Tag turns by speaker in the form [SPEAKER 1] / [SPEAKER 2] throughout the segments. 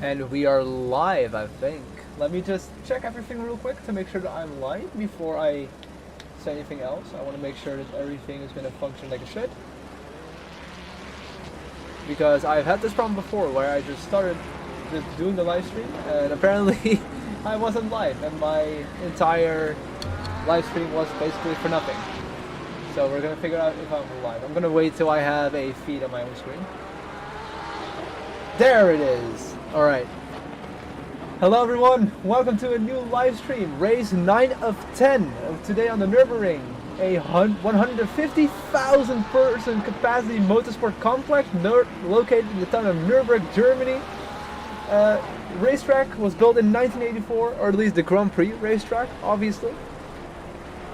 [SPEAKER 1] And we are live, I think. Let me just check everything real quick to make sure that I'm live before I say anything else. I want to make sure that everything is going to function like it should. Because I've had this problem before where I just started doing the live stream and apparently I wasn't live and my entire live stream was basically for nothing. So we're going to figure out if I'm live. I'm going to wait till I have a feed on my own screen. There it is! Alright. Hello everyone, welcome to a new live stream, race 9 of 10 of today on the Nurburgring, a 150,000 person capacity motorsport complex located in the town of Nurburgring, Germany. Racetrack was built in 1984, or at least the Grand Prix racetrack, obviously.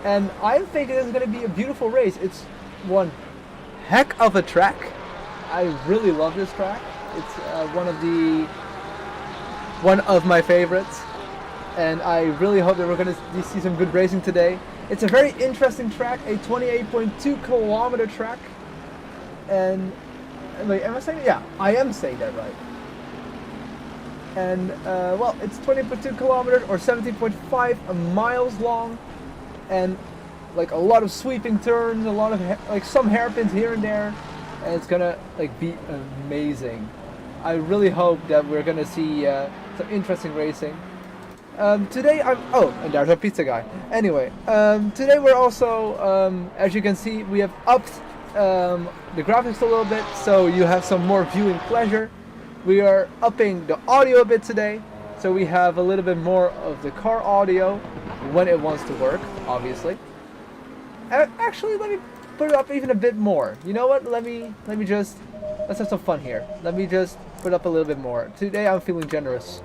[SPEAKER 1] And I'm thinking this is going to be a beautiful race. It's one heck of a track. I really love this track. It's one of my favorites, and I really hope that we're going to see some good racing today. It's a very interesting track, a 28.2 kilometer track, and wait, am I saying that? Yeah, I am saying that right. And well, it's 20.2 kilometers or 17.5 miles long, and like a lot of sweeping turns, a lot of like some hairpins here and there, and it's gonna like be amazing. I really hope that we're gonna see some interesting racing. Today and there's our pizza guy. Anyway, today we're also, as you can see, we have upped the graphics a little bit, so you have some more viewing pleasure. We are upping the audio a bit today, so we have a little bit more of the car audio when it wants to work, obviously. Actually, let me put it up even a bit more. You know what? Let's have some fun here. Let me just put up a little bit more. Today I'm feeling generous.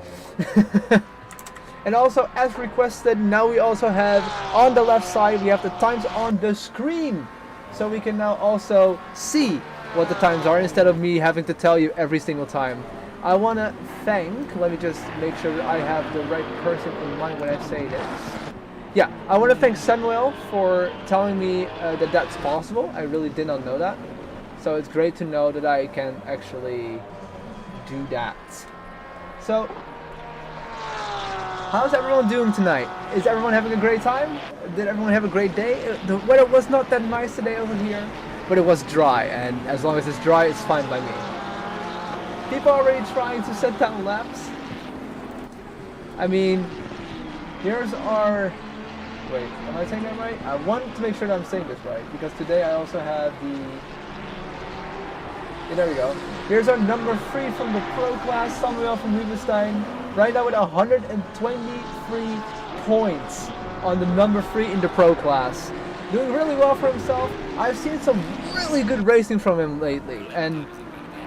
[SPEAKER 1] And also, as requested, now we also have on the left side, we have the times on the screen. So we can now also see what the times are instead of me having to tell you every single time. I want to thank, let me just make sure that I have the right person in mind when I say this. Yeah, I want to thank Samuel for telling me that that's possible. I really did not know that. So it's great to know that I can actually do that. So, how's everyone doing tonight? Is everyone having a great time? Did everyone have a great day? The weather was not that nice today over here, but it was dry, and as long as it's dry, it's fine by me. People are already trying to set down laps. I mean, here's our... Wait, am I saying that right? I want to make sure that I'm saying this right, because today I also have the... Yeah, there we go. Here's our number 3 from the Pro class, Samuel from Rubenstein. Right now with 123 points on the number 3 in the Pro class. Doing really well for himself. I've seen some really good racing from him lately, and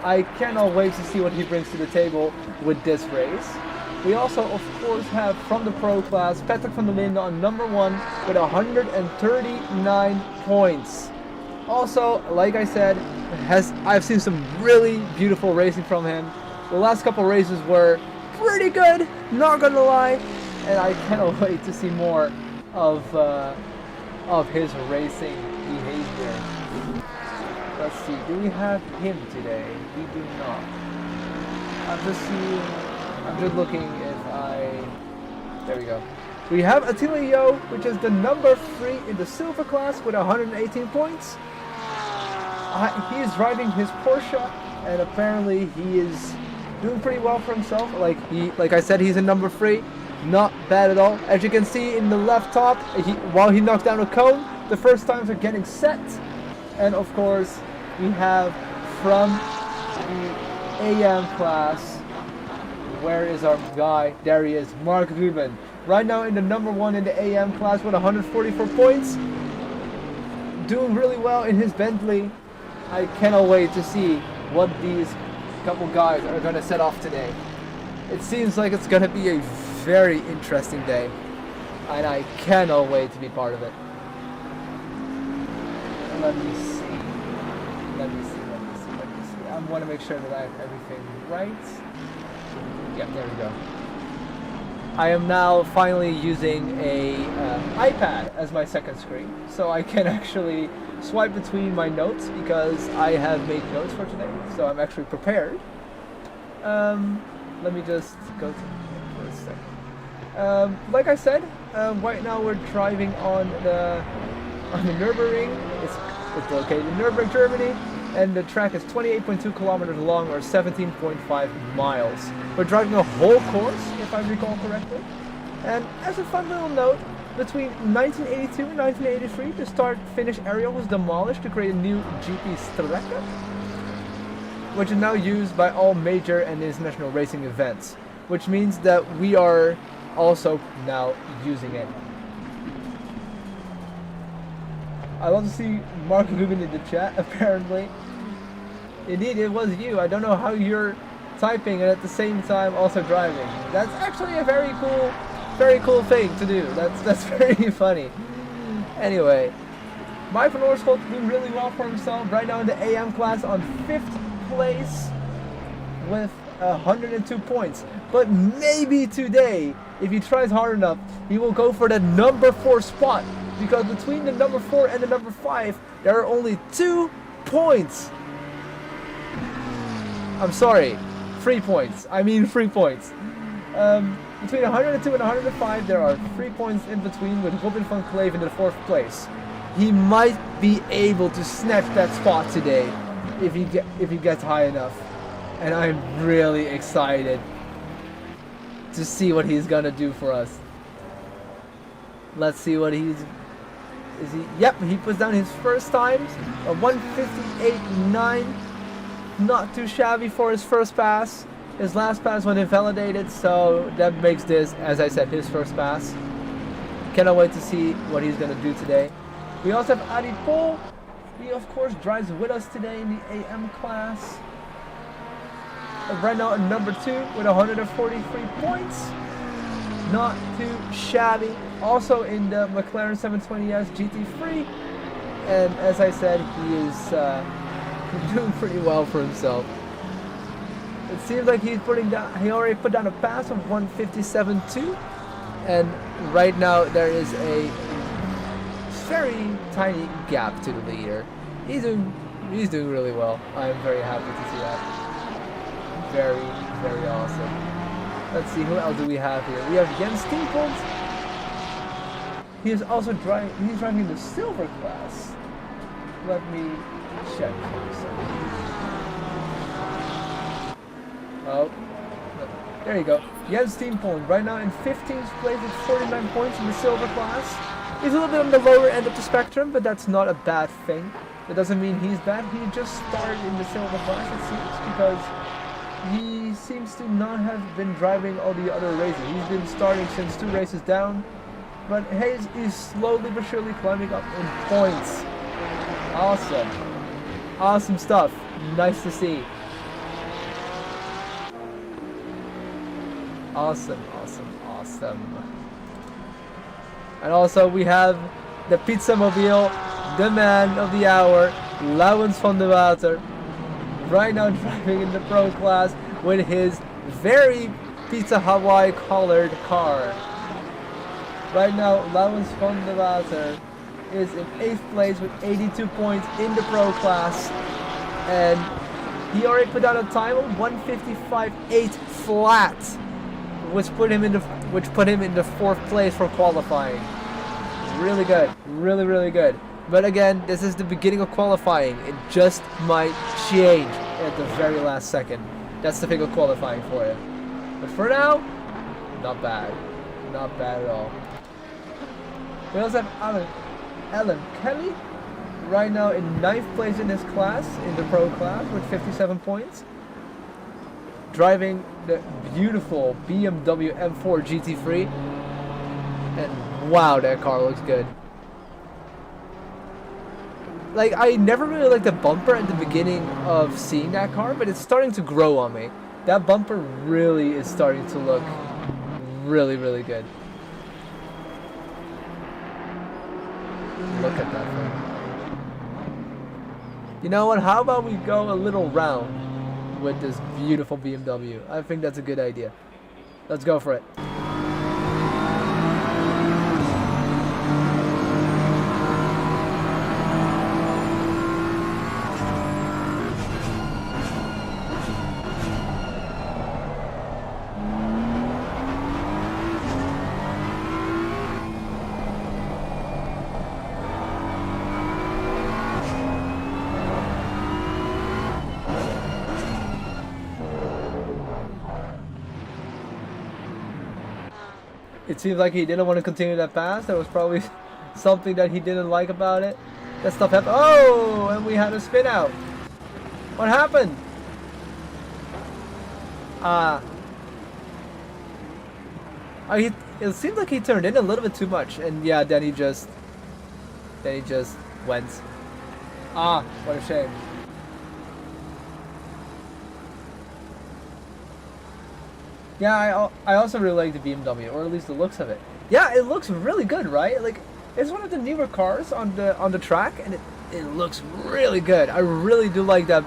[SPEAKER 1] I cannot wait to see what he brings to the table with this race. We also, of course, have from the Pro class, Patrick van der Linden on number 1 with 139 points. Also, like I said, I've seen some really beautiful racing from him. The last couple races were pretty good, not gonna lie, and I cannot wait to see more of his racing behavior. Let's see, do we have him today? We do not. I'm just looking if there we go. We have Attila Yo, which is the number 3 in the silver class with 118 points. He is driving his Porsche, and apparently he is doing pretty well for himself. Like I said, he's in number 3, not bad at all. As you can see in the left top, while he knocks down a cone, the first times are getting set. And of course, we have from the AM class, where is our guy? There he is, Mark Ruben. Right now in the number 1 in the AM class with 144 points. Doing really well in his Bentley. I cannot wait to see what these couple guys are going to set off today. It seems like it's going to be a very interesting day, and I cannot wait to be part of it. Let me see. I want to make sure that I have everything right. Yeah, there we go. I am now finally using a iPad as my second screen, so I can actually swipe between my notes because I have made notes for today, so I'm actually prepared. let me just go to for a second. Like I said, right now we're driving on the Nurburgring. It's located in Nurburgring, Germany, and the track is 28.2 kilometers long, or 17.5 miles. We're driving a whole course, if I recall correctly. And as a fun little note, between 1982 and 1983, the start-finish area was demolished to create a new GT3, which is now used by all major and international racing events, which means that we are also now using it. I love to see Mark Ruben in the chat, apparently. Indeed, it was you. I don't know how you're typing and at the same time also driving. That's actually a very cool thing to do. That's very funny. Anyway, Mike van Oorschot doing really well for himself right now in the AM class on 5th place with 102 points. But maybe today, if he tries hard enough, he will go for that number 4 spot. Because between the number 4 and the number 5, there are only 2 points. I'm sorry, 3 points. I mean 3 points. Between 102 and 105, there are 3 points in between, with Robin van Kleef in the 4th place. He might be able to snatch that spot today if he gets high enough, and I'm really excited to see what he's gonna do for us. Let's see what Yep, he puts down his first times, a 158.9. Not too shabby for his first pass. His last pass went invalidated, so that makes this, as I said, his first pass. Cannot wait to see what he's going to do today. We also have Adi Pol. He, of course, drives with us today in the AM class. Right now at number 2 with 143 points. Not too shabby. Also in the McLaren 720S GT3. And as I said, he is doing pretty well for himself. It seems like he already put down a pass of 157.2, and right now there is a very tiny gap to the leader. He's doing really well. I'm very happy to see that. Very awesome. Let's see, who else do we have here? We have Jens Tienpold. He is also driving the silver class. Let me check for a second. Oh, there you go. Jens Tienpold right now in 15th place with 49 points in the silver class. He's a little bit on the lower end of the spectrum, but that's not a bad thing. That doesn't mean he's bad. He just started in the silver class, it seems, because he seems to not have been driving all the other races. He's been starting since 2 races down, but Hayes is slowly but surely climbing up in points. Awesome stuff. Nice to see. Awesome. And also we have the pizza mobile, the man of the hour, Laurens van der Water, right now driving in the pro class with his very Pizza Hawaii colored car. Right now Laurens van der Water is in 8th place with 82 points in the pro class, and he already put down a time of 155.8 flat, which put him in the 4th place for qualifying. Really good, really good. But again, this is the beginning of qualifying. It just might change at the very last second. That's the thing of qualifying for you. But for now, not bad at all. We also have Alan Kelly, right now in 9th place in his class, in the pro class, with 57 points. Driving the beautiful BMW M4 GT3. And wow, that car looks good. Like, I never really liked the bumper at the beginning of seeing that car, but it's starting to grow on me. That bumper really is starting to look really good. Look at that thing. You know what? How about we go a little round with this beautiful BMW? I think that's a good idea. Let's go for it. It seems like he didn't want to continue that pass. There was probably something that he didn't like about it. That stuff happened. Oh, and we had a spin out. What happened? It seemed like he turned in a little bit too much, and yeah, then he just went. What a shame. Yeah, I also really like the BMW, or at least the looks of it. Yeah, it looks really good, right? Like, it's one of the newer cars on the track, and it looks really good. I really do like that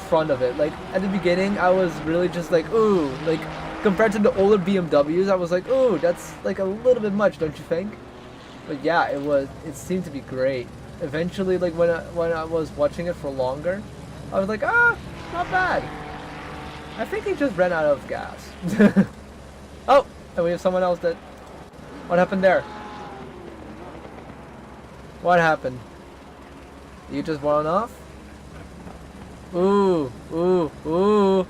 [SPEAKER 1] front of it. Like, at the beginning, I was really just like, ooh, like, compared to the older BMWs, I was like, ooh, that's like a little bit much, don't you think? But yeah, it seemed to be great. Eventually, like, when I was watching it for longer, I was like, not bad. I think he just ran out of gas. Oh, and we have someone else that... What happened there? What happened? You just went off? Ooh, ooh, ooh.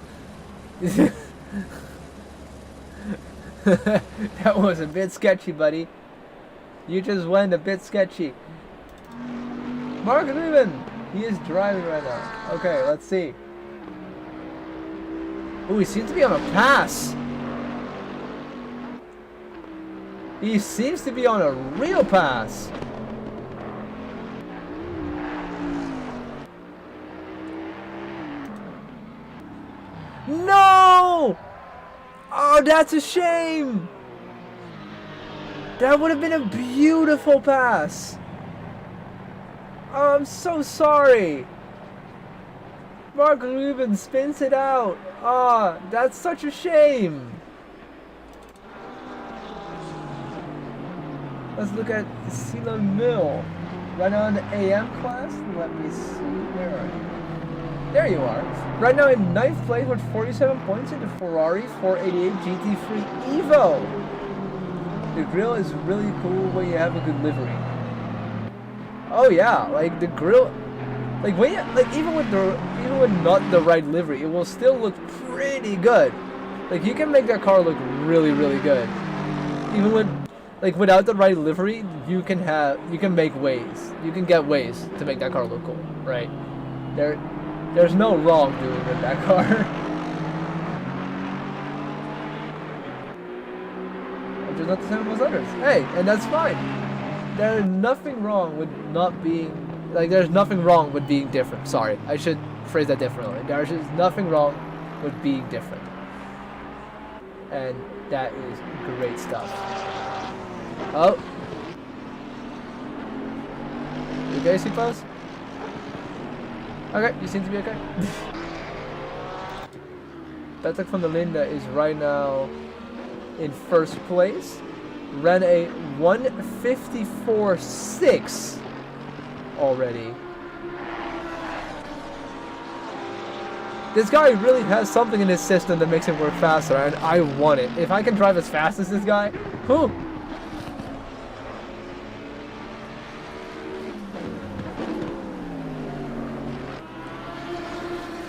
[SPEAKER 1] That was a bit sketchy, buddy. You just went a bit sketchy. Mark Ruben! He is driving right now. Okay, let's see. Ooh, he seems to be on a pass. He seems to be on a real pass. No! Oh, that's a shame. That would have been a beautiful pass. Oh, I'm so sorry. Mark Ruben spins it out. Ah, oh, that's such a shame. Let's look at Sila Mill. Right now in the AM class. Let me see. Where are you? There you are. Right now in 9th place with 47 points in the Ferrari 488 GT3 Evo. The grill is really cool when you have a good livery. Oh yeah, like the grill, like when you, like even with not the right livery, it will still look pretty good. Like you can make that car look really, really good. Even with, like without the right livery, you can make ways. You can get ways to make that car look cool, right? There's no wrong doing with that car. I'm just not the same as others. Hey, and that's fine. There's nothing wrong with not being, like there's nothing wrong with being different. Sorry, I should phrase that differently. There's just nothing wrong with being different. And that is great stuff. Oh. You okay, C-Post? Okay, you seem to be okay. Patrick van der Linde is right now in first place. Ran a 1:54.6 already. This guy really has something in his system that makes him work faster, and I want it. If I can drive as fast as this guy, whew.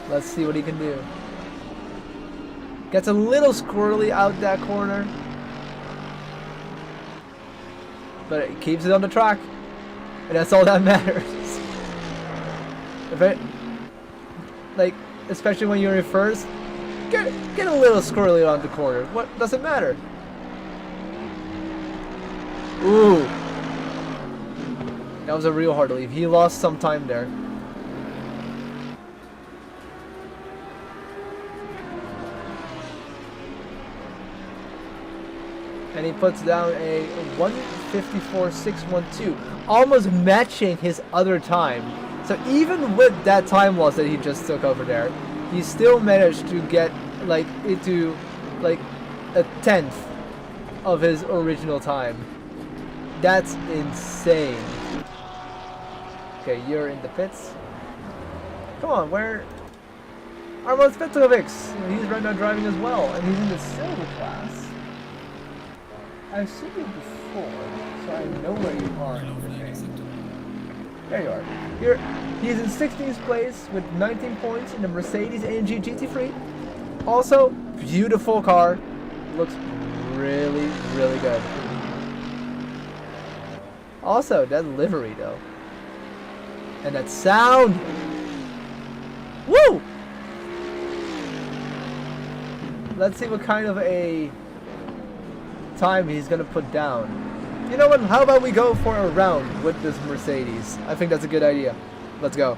[SPEAKER 1] Let's see what he can do. Gets a little squirrely out that corner. But it keeps it on the track. And that's all that matters. If it, like, especially when you're in first, get a little squirrely on the corner. What does it matter? Ooh. That was a real hard leave. He lost some time there. And he puts down a 1:54.612, almost matching his other time. So even with that time loss that he just took over there, he still managed to get like into like a 10th of his original time. That's insane. Okay, you're in the pits. Come on, where? Armand Petrovic. He's right now driving as well, and he's in the silver class. I've seen you before, so I know where you are in the game. There you are. He's in 16th place with 19 points in the Mercedes-AMG GT3. Also, beautiful car. Looks really, really good. Also, that livery though. And that sound. Woo! Let's see what kind of a time he's gonna put down. You know what? How about we go for a round with this Mercedes? I think that's a good idea. Let's go.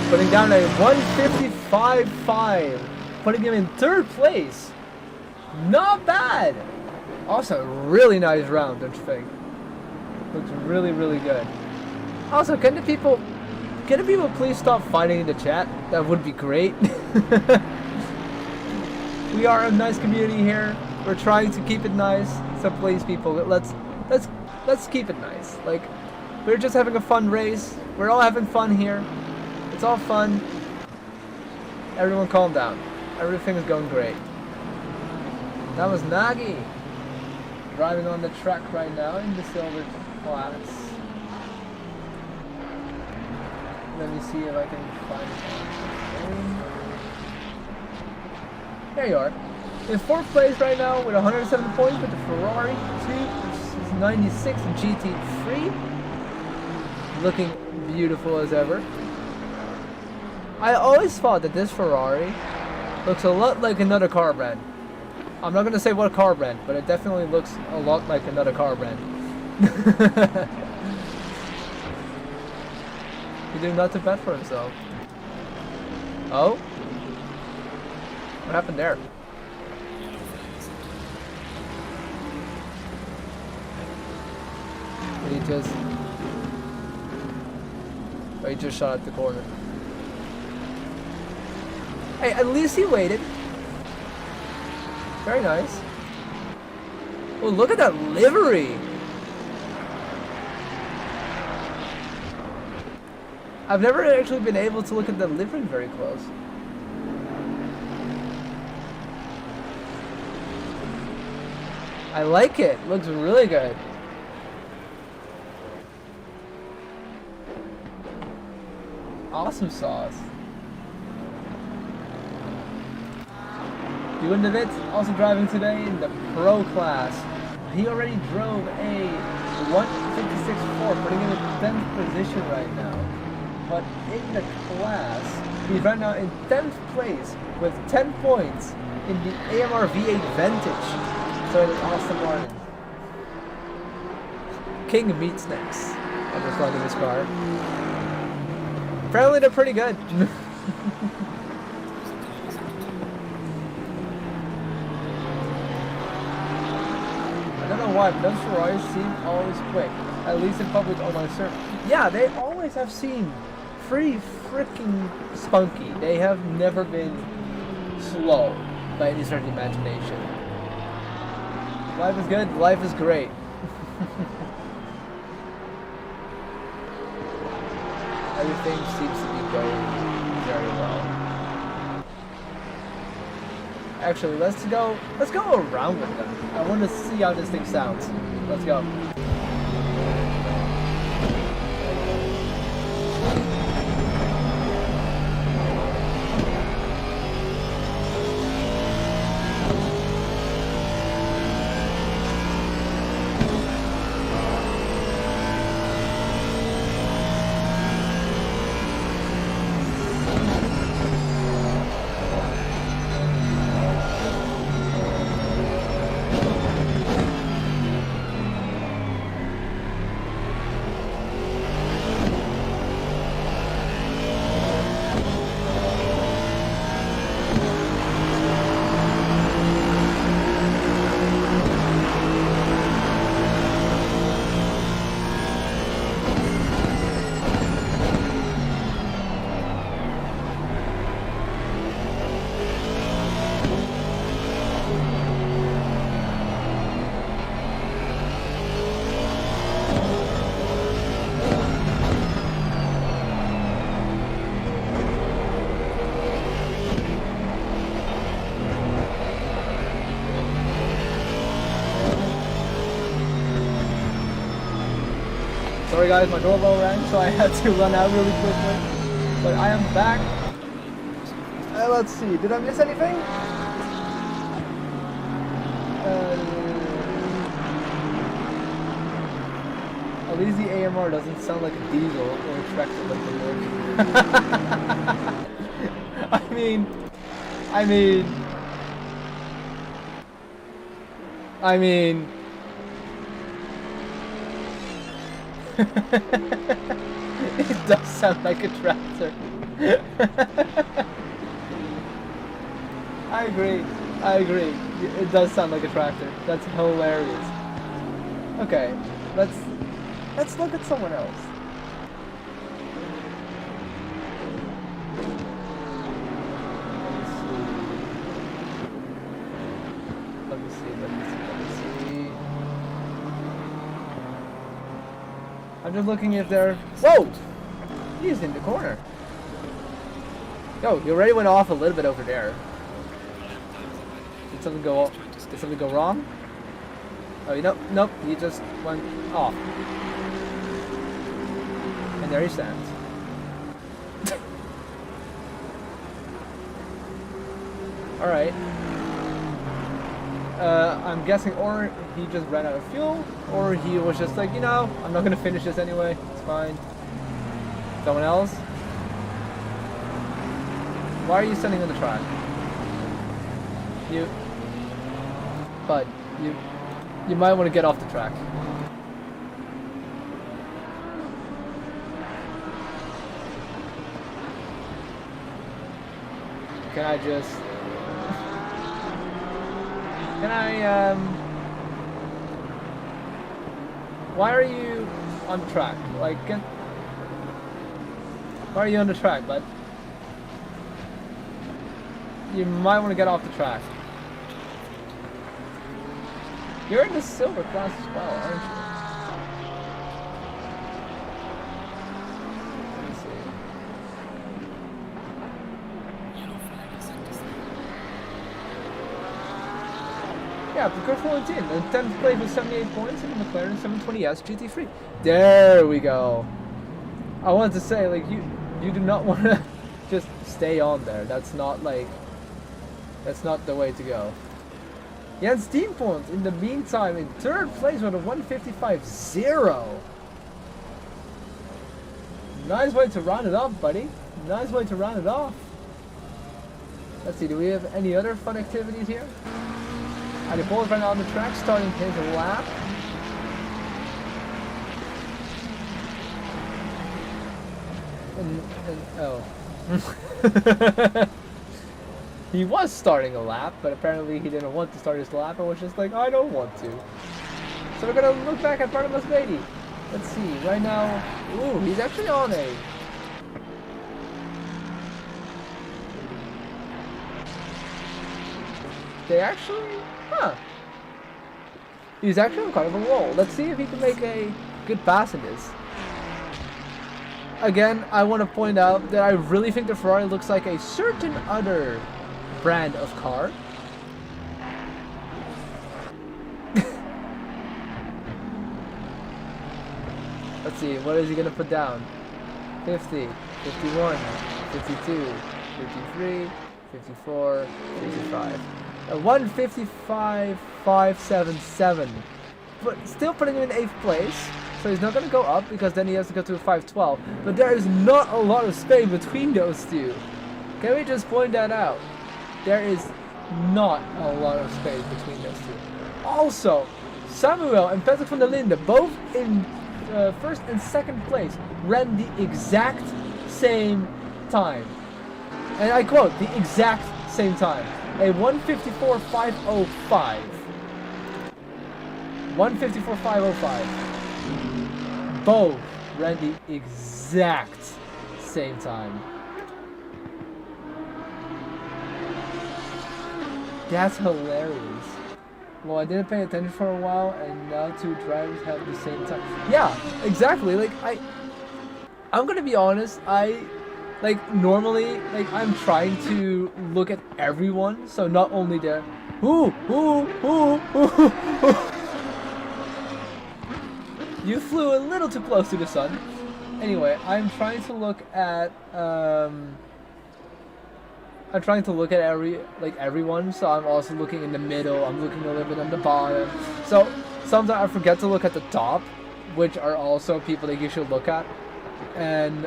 [SPEAKER 1] Putting down a 155.5, putting him in 3rd place. Not bad. Also, really nice round, don't you think? Looks really, really good. Also, can the people please stop fighting in the chat? That would be great. We are a nice community here. We're trying to keep it nice. So please, people, let's keep it nice. Like, we're just having a fun race. We're all having fun here. It's all fun. Everyone calm down. Everything is going great. That was Nagi driving on the track right now in the silver class. Let me see if I can find it. There you are. In 4th place right now with 107 points with the Ferrari 2, which is 96 GT3. Looking beautiful as ever. I always thought that this Ferrari looks a lot like another car brand. I'm not gonna say what car brand, but it definitely looks a lot like another car brand. He's doing not too bad for himself. Oh? What happened there? He just shot at the corner. Hey, at least he waited. Very nice. Oh, look at that livery. I've never actually been able to look at the livery very close. I like it. Looks really good. Awesome sauce. Doing the bits, also driving today in the pro class. He already drove a 156.4, putting him in 10th position right now. But in the class, he's right now in 10th place with 10 points in the AMR V8 Vantage. So it is Aston Martin. King meets next. I'm just running his car. Apparently they're pretty good. I don't know why, but those Ferraris seem always quick. At least in public on my server. Yeah, they always have seemed pretty freaking spunky. They have never been slow by any stretch of imagination. Life is good, life is great. Everything seems to be going very well. Actually, let's go around with them. I want to see how this thing sounds. Let's go. Sorry guys, my doorbell rang, so I had to run out really quickly. But I am back. Let's see, did I miss anything? At least the AMR doesn't sound like a diesel or a tractor like the Nurburgring. I mean. It does sound like a tractor. I agree. It does sound like a tractor. That's hilarious. Okay, let's look at someone else. Let me see. I'm just looking if they're... Whoa! He's in the corner. Yo, he already went off a little bit over there. Did something go wrong? Oh, you know, nope, he just went off. And there he stands. Alright. I'm guessing or he just ran out of fuel, or he was just like, you know, I'm not gonna finish this anyway, it's fine. Someone else? Why are you standing on the track? You might want to get off the track. Can I just... Why are you on the track? Like, why are you on the track, bud? You might want to get off the track. You're in the silver class as well, aren't you? Let me see. Yeah, the car 14, the 10th place with 78 points in the McLaren 720S GT3. There we go. I wanted to say, like, you do not want to just stay on there. That's not the way to go. Jens Steampoint in the meantime in third place with a 155.0. Nice way to round it off, buddy. Nice way to round it off. Let's see, do we have any other fun activities here? And the ball's right now on the track, starting his lap. Oh. He was starting a lap, but apparently he didn't want to start his lap and was just like, I don't want to. So we're gonna look back at Barnabas Beatty. Let's see, right now, ooh, he's actually on a... They actually, he's actually on kind of a roll. Let's see if he can make a good pass in this. Again, I want to point out that I really think the Ferrari looks like a certain other brand of car. Let's see, what is he gonna put down? 50, 51, 52, 53, 54, 55. 155.577. But still putting him in 8th place. So he's not gonna go up because then he has to go to a 512. But there is not a lot of space between those two. Can we just point that out? There is not a lot of space between those two. Also, Samuel and Patrick van der Linde, both in 1st and 2nd place, ran the exact same time. And I quote, the exact same time. A 154.505. 154.505. Both ran the exact same time. That's hilarious. Well, I didn't pay attention for a while, and now 2 drivers have the same time. Yeah, exactly. Like I'm gonna be honest. Normally, I'm trying to look at everyone, so not only the who. You flew a little too close to the sun. Anyway, I'm trying to look at everyone, so I'm also looking in the middle, I'm looking a little bit on the bottom. So sometimes I forget to look at the top, which are also people that you should look at. And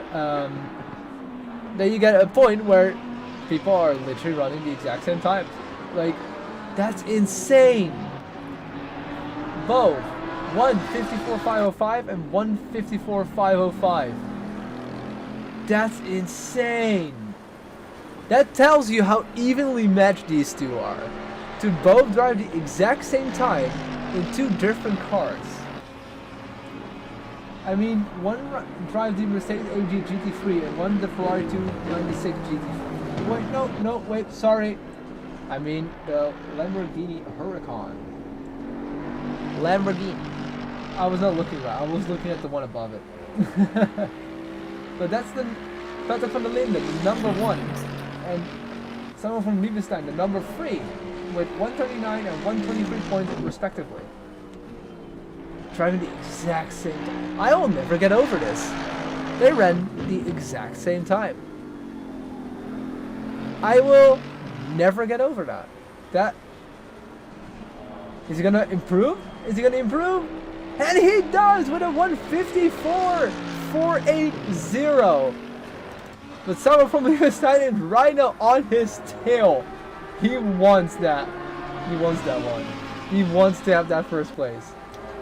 [SPEAKER 1] then you get a point where people are literally running the exact same time. Like, that's insane. Both 154.505 and 154.505. That's insane. That tells you how evenly matched these two are. To both drive the exact same time in 2 different cars. I mean, one drives the Mercedes AMG GT3 and one the Ferrari 296 GT3. Wait, sorry. I mean the Lamborghini Huracan. Lamborghini. I was not looking right. I was looking at the one above it. But that's the Patrick van der Linde, the number 1, and someone from Liebenstein, the number 3, with 139 and 123 points respectively. Driving the exact same time. I will never get over this. They ran the exact same time. I will never get over that. Is he gonna improve? Is he gonna improve? And he does with a 154.480. But someone from Liebenstein is right now on his tail. He wants that. He wants that one. He wants to have that 1st place.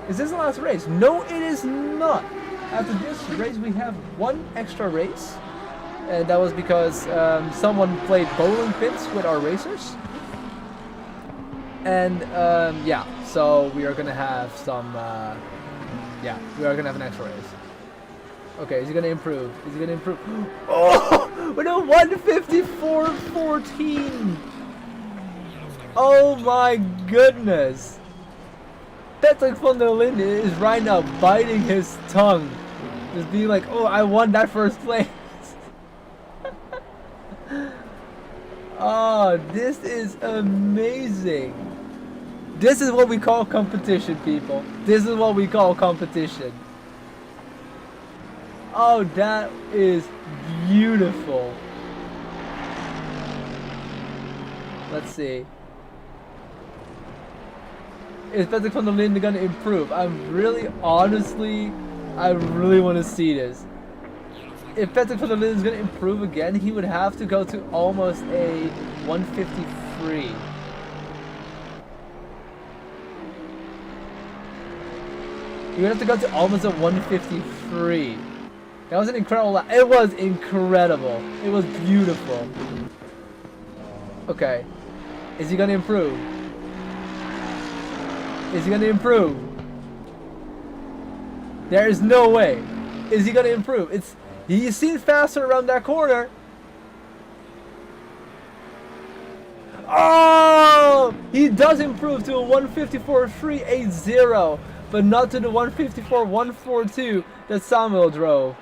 [SPEAKER 1] Is this the last race? No, it is not. After this race, we have 1 extra race. And that was because someone played bowling pins with our racers. And yeah, so we are gonna have some, we are gonna have an extra race. Okay, is he gonna improve? Is he gonna improve? Oh, with a 154.14. Oh my goodness. Patrick van der Linde is right now biting his tongue. Just being like, oh, I won that 1st place. Oh, this is amazing. This is what we call competition, people. This is what we call competition. Oh, that is beautiful. Let's see. Is Patrick van der Linde gonna improve? I really want to see this. If Patrick van der Linde is gonna improve again, he would have to go to almost a 153. He would have to go to almost a 153. That was an incredible lap. It was incredible. It was beautiful. Okay. Is he gonna improve? Is he gonna improve? There is no way. Is he gonna improve? He seems faster around that corner. Oh! He does improve to a 154.380, but not to the 154.142 that Samuel drove.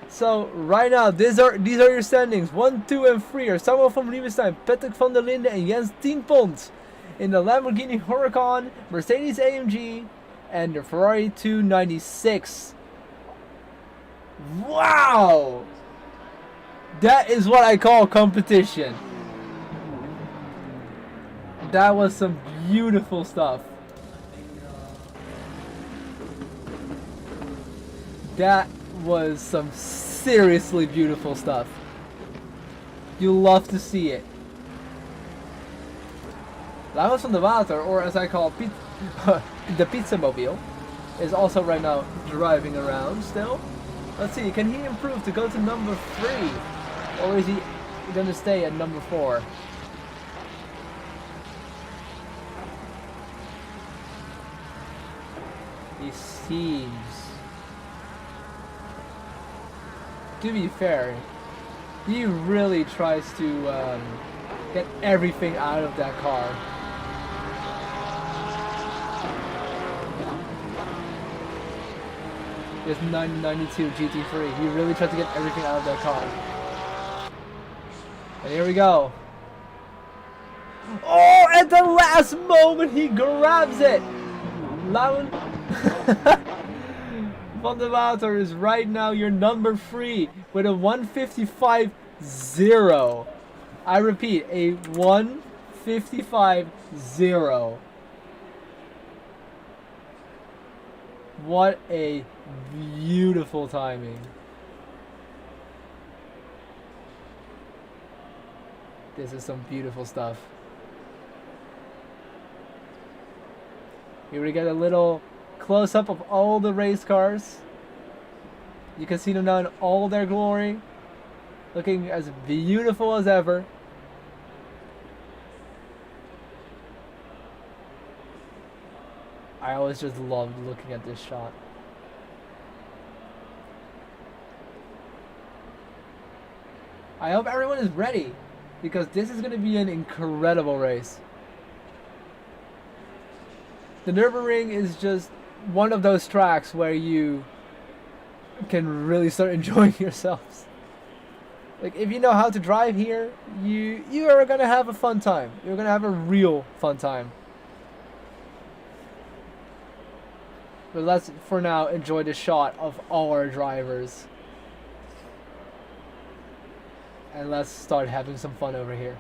[SPEAKER 1] So right now, these are your standings. 1, 2, and 3 are Samuel from Liebenstein, Patrick van der Linde, and Jens 10 Pont in the Lamborghini Huracan, Mercedes AMG, and the Ferrari 296. Wow! That is what I call competition. That was some beautiful stuff. That was some seriously beautiful stuff. You love to see it. Lagos van de Water, or as I call the Pizza Mobile, is also right now driving around still. Let's see, can he improve to go to number 3? Or is he going to stay at number 4? He seems... To be fair, he really tries to get everything out of that car. This 992 GT3, he really tried to get everything out of that car. And here we go. Oh, at the last moment he grabs it! Van de Water is right now your number 3 with a 155.0. I repeat, a 155.0. What a beautiful timing. This is some beautiful stuff. Here we get a little close-up of all the race cars. You can see them now in all their glory, looking as beautiful as ever. I always just loved looking at this shot. I hope everyone is ready, because this is going to be an incredible race. The Nurburgring is just one of those tracks where you can really start enjoying yourselves. Like, if you know how to drive here, you are going to have a fun time. You're going to have a real fun time. But let's, for now, enjoy the shot of all our drivers. And let's start having some fun over here.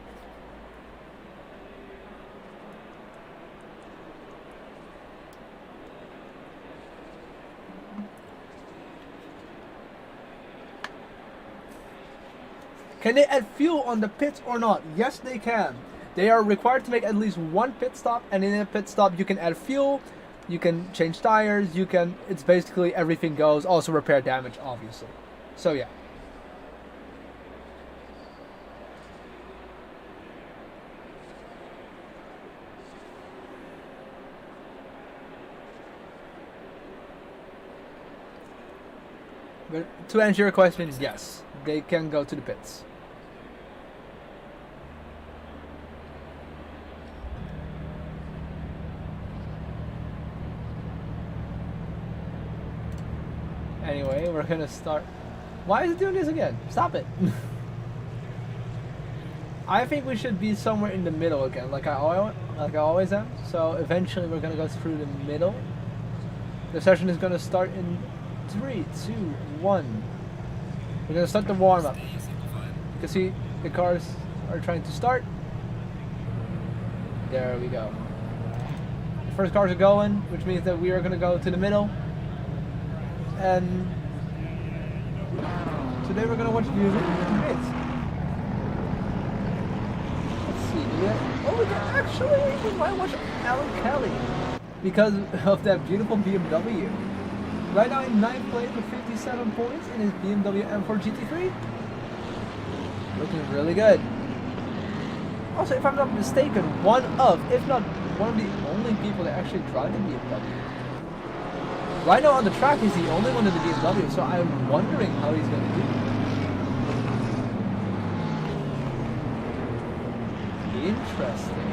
[SPEAKER 1] Can they add fuel on the pits or not? Yes, they can. They are required to make at least one pit stop, and in a pit stop you can add fuel, you can change tires, you can, it's basically everything goes, also repair damage, obviously. So yeah. But to answer your question, yes, they can go to the pits. Anyway, we're gonna start. Why is it doing this again? Stop it. I think we should be somewhere in the middle again, like I always am. So eventually we're gonna go through the middle. The session is gonna start in 3, 2, 1. We're gonna start the warm-up. You can see the cars are trying to start. There we go. The first cars are going, which means that we are gonna go to the middle. And today we're gonna watch music in bits. Let's see, we might watch Alan Kelly because of that beautiful BMW. Right now in 9th place with 57 points in his BMW M4 GT3. Looking really good. Also, if I'm not mistaken, one of the only people that actually drive the BMW. Right now on the track, he's the only one in the BMW, so I'm wondering how he's going to do. Interesting.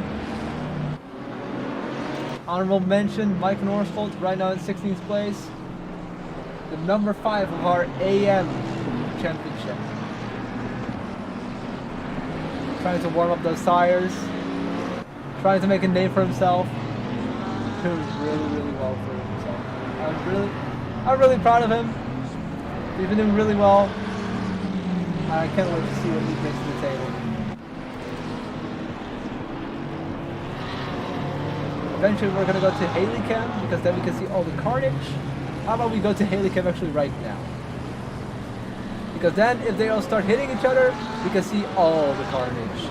[SPEAKER 1] Honorable mention, Mike Norsholt, right now in 16th place. The number 5 of our AM championship. Trying to warm up those tires. Trying to make a name for himself. Doing really, really well for himself. I'm really proud of him. He's been doing really well. I can't wait to see what he brings to the table. Eventually we're gonna go to Haley Cam because then we can see all the carnage. How about we go to Haley Cam actually right now? Because then if they all start hitting each other, we can see all the carnage.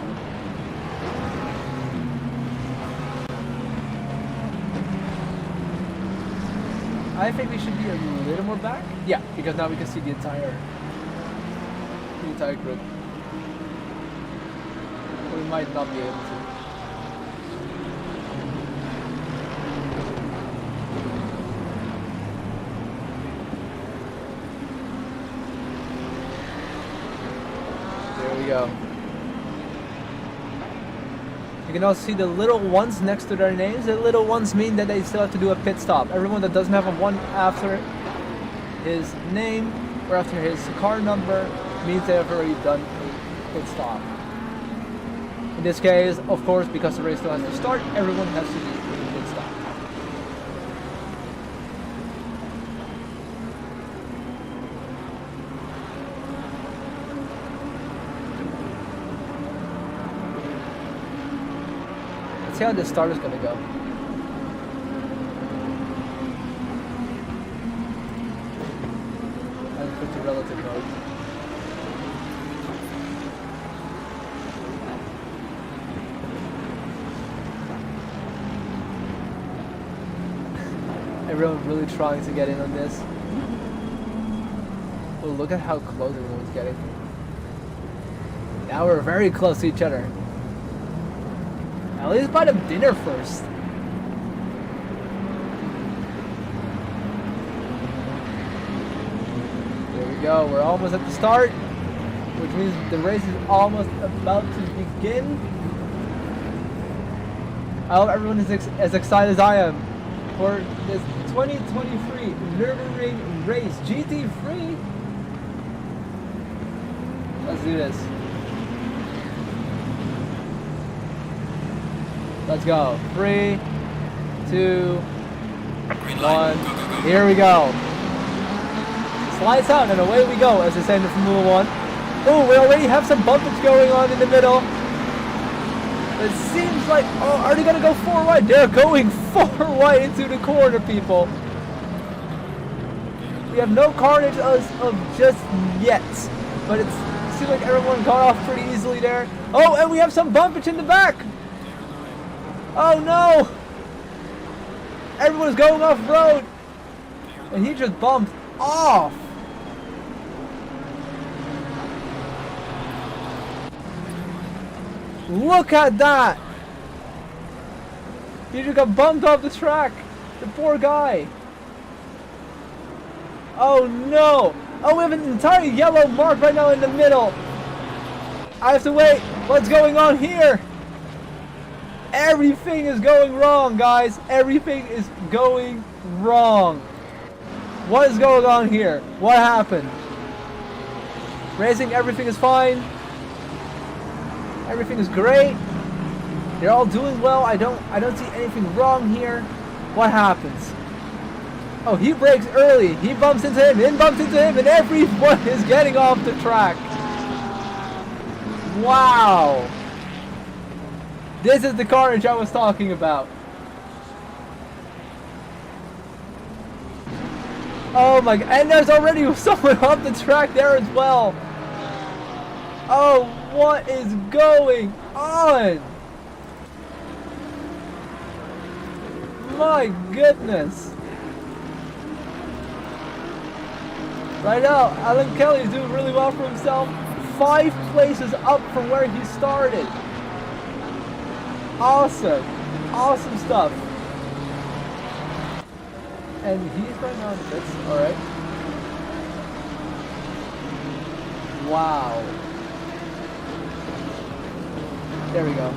[SPEAKER 1] I think we should be a little more back. Yeah, because now we can see the entire group. We might not be able to. There we go. You can also see the little ones next to their names. The little ones mean that they still have to do a pit stop. Everyone that doesn't have a 1 after his name or after his car number means they have already done a pit stop. In this case, of course, because the race still has to start, everyone has to do a pit stop. Let's see how this start is going to go. I'll put the relative mode. Everyone's really trying to get in on this. Oh, look at how close everyone's getting. Now we're very close to each other. At least buy them dinner first. There we go. We're almost at the start, which means the race is almost about to begin. I hope everyone is as excited as I am for this 2023 Nurburgring race GT3. Let's do this. Let's go. 3, 2, 1. Here we go. Slides out and away we go, as they say in the Formula 1. Oh, we already have some bumpage going on in the middle. It seems like, oh, are they going to go 4 wide? They're going 4 wide into the corner, people. We have no carnage as of just yet, but it seems like everyone got off pretty easily there. Oh, and we have some bumpage in the back. Oh no! Everyone's going off road, and he just bumped off. Look at that! He just got bumped off the track. The poor guy. Oh no! Oh, we have an entire yellow mark right now in the middle. I have to wait. What's going on here? Everything is going wrong, guys. Everything is going wrong. What is going on here? What happened? Racing, everything is fine. Everything is great. They're all doing well. I don't see anything wrong here. What happens? Oh, he brakes early. He bumps into him, then bumps into him, and everyone is getting off the track. Wow. This is the carnage I was talking about. Oh my god, and there's already someone off the track there as well. Oh, what is going on? My goodness. Right now, Alan Kelly is doing really well for himself. 5 places up from where he started. Awesome. Awesome stuff. And he's right now in the pits. Alright. Wow. There we go.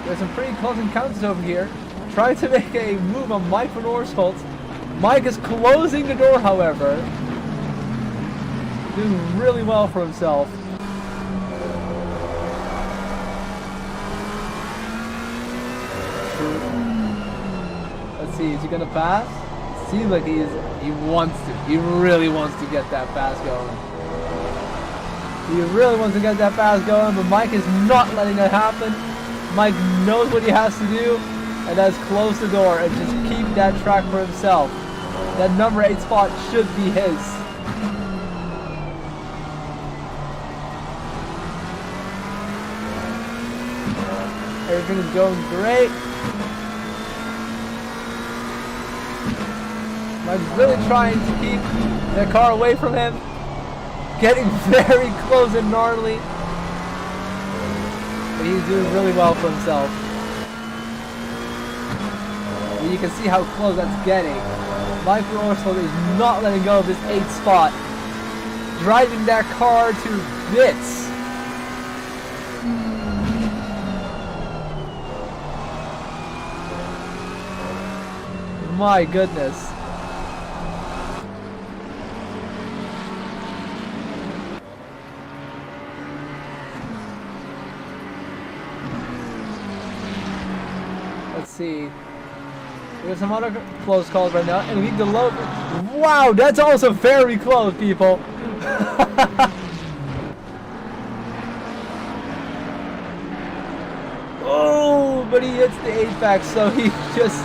[SPEAKER 1] There's some pretty close encounters over here. Trying to make a move on Mike van Oorschot. Mike is closing the door, however. Doing really well for himself. see. Is he gonna pass? Seems like he wants to. He really wants to get that pass going. He really wants to get that pass going, but Mike is not letting that happen. Mike knows what he has to do, and that's close the door and just keep that track for himself. That number 8 spot should be his. Everything is going great. Mike's really trying to keep the car away from him. Getting very close and gnarly. But he's doing really well for himself. And you can see how close that's getting. Mike Rorsfeld is not letting go of this 8th spot. Driving that car to bits. My goodness. Let's see. We have some other close calls right now, and we go low. Wow, that's also very close, people. Oh, but he hits the apex, so he just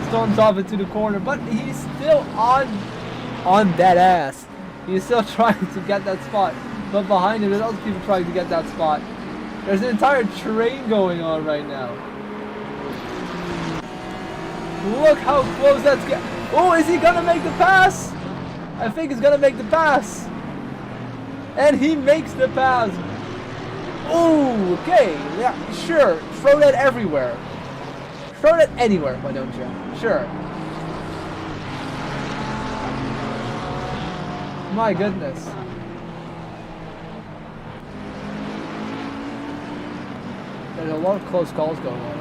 [SPEAKER 1] storms off into the corner. But he's still on that ass. He's still trying to get that spot. But behind him, there's other people trying to get that spot. There's an entire train going on right now. Look how close that's getting. Oh, is he gonna make the pass? I think he's gonna make the pass. And he makes the pass. Oh, okay. Yeah, sure. Throw that everywhere. Throw that anywhere, why don't you? Sure. My goodness. There's a lot of close calls going on.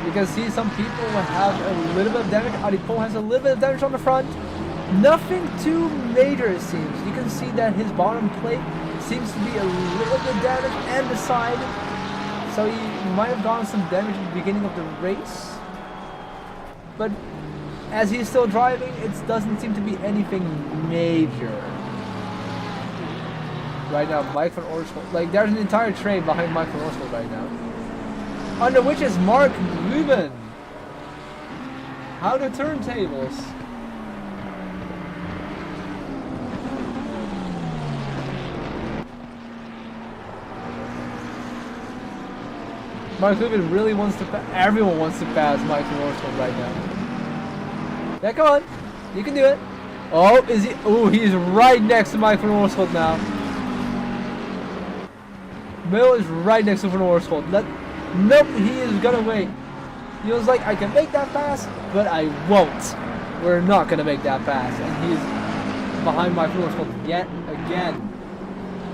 [SPEAKER 1] You can see some people have a little bit of damage. Adipo has a little bit of damage on the front. Nothing too major, it seems. You can see that his bottom plate seems to be a little bit damaged, and the side. So he might have gotten some damage at the beginning of the race. But as he's still driving, it doesn't seem to be anything major. Right now, Mike van Oorsel. Like, there's an entire train behind Mike van Oorsel right now. Under which is Mark Ruben. How the turntables. Mark Ruben really wants to pass. Everyone wants to pass Mike van Oorsel right now. Yeah, come on. You can do it. Oh, is he? Oh, he's right next to Mike van Oorsel now. Bill is right next to Van Oorsel. Nope, he is gonna wait. He was like, I can make that pass, but I won't. We're not gonna make that pass. And he's behind my Van Oorsel yet again.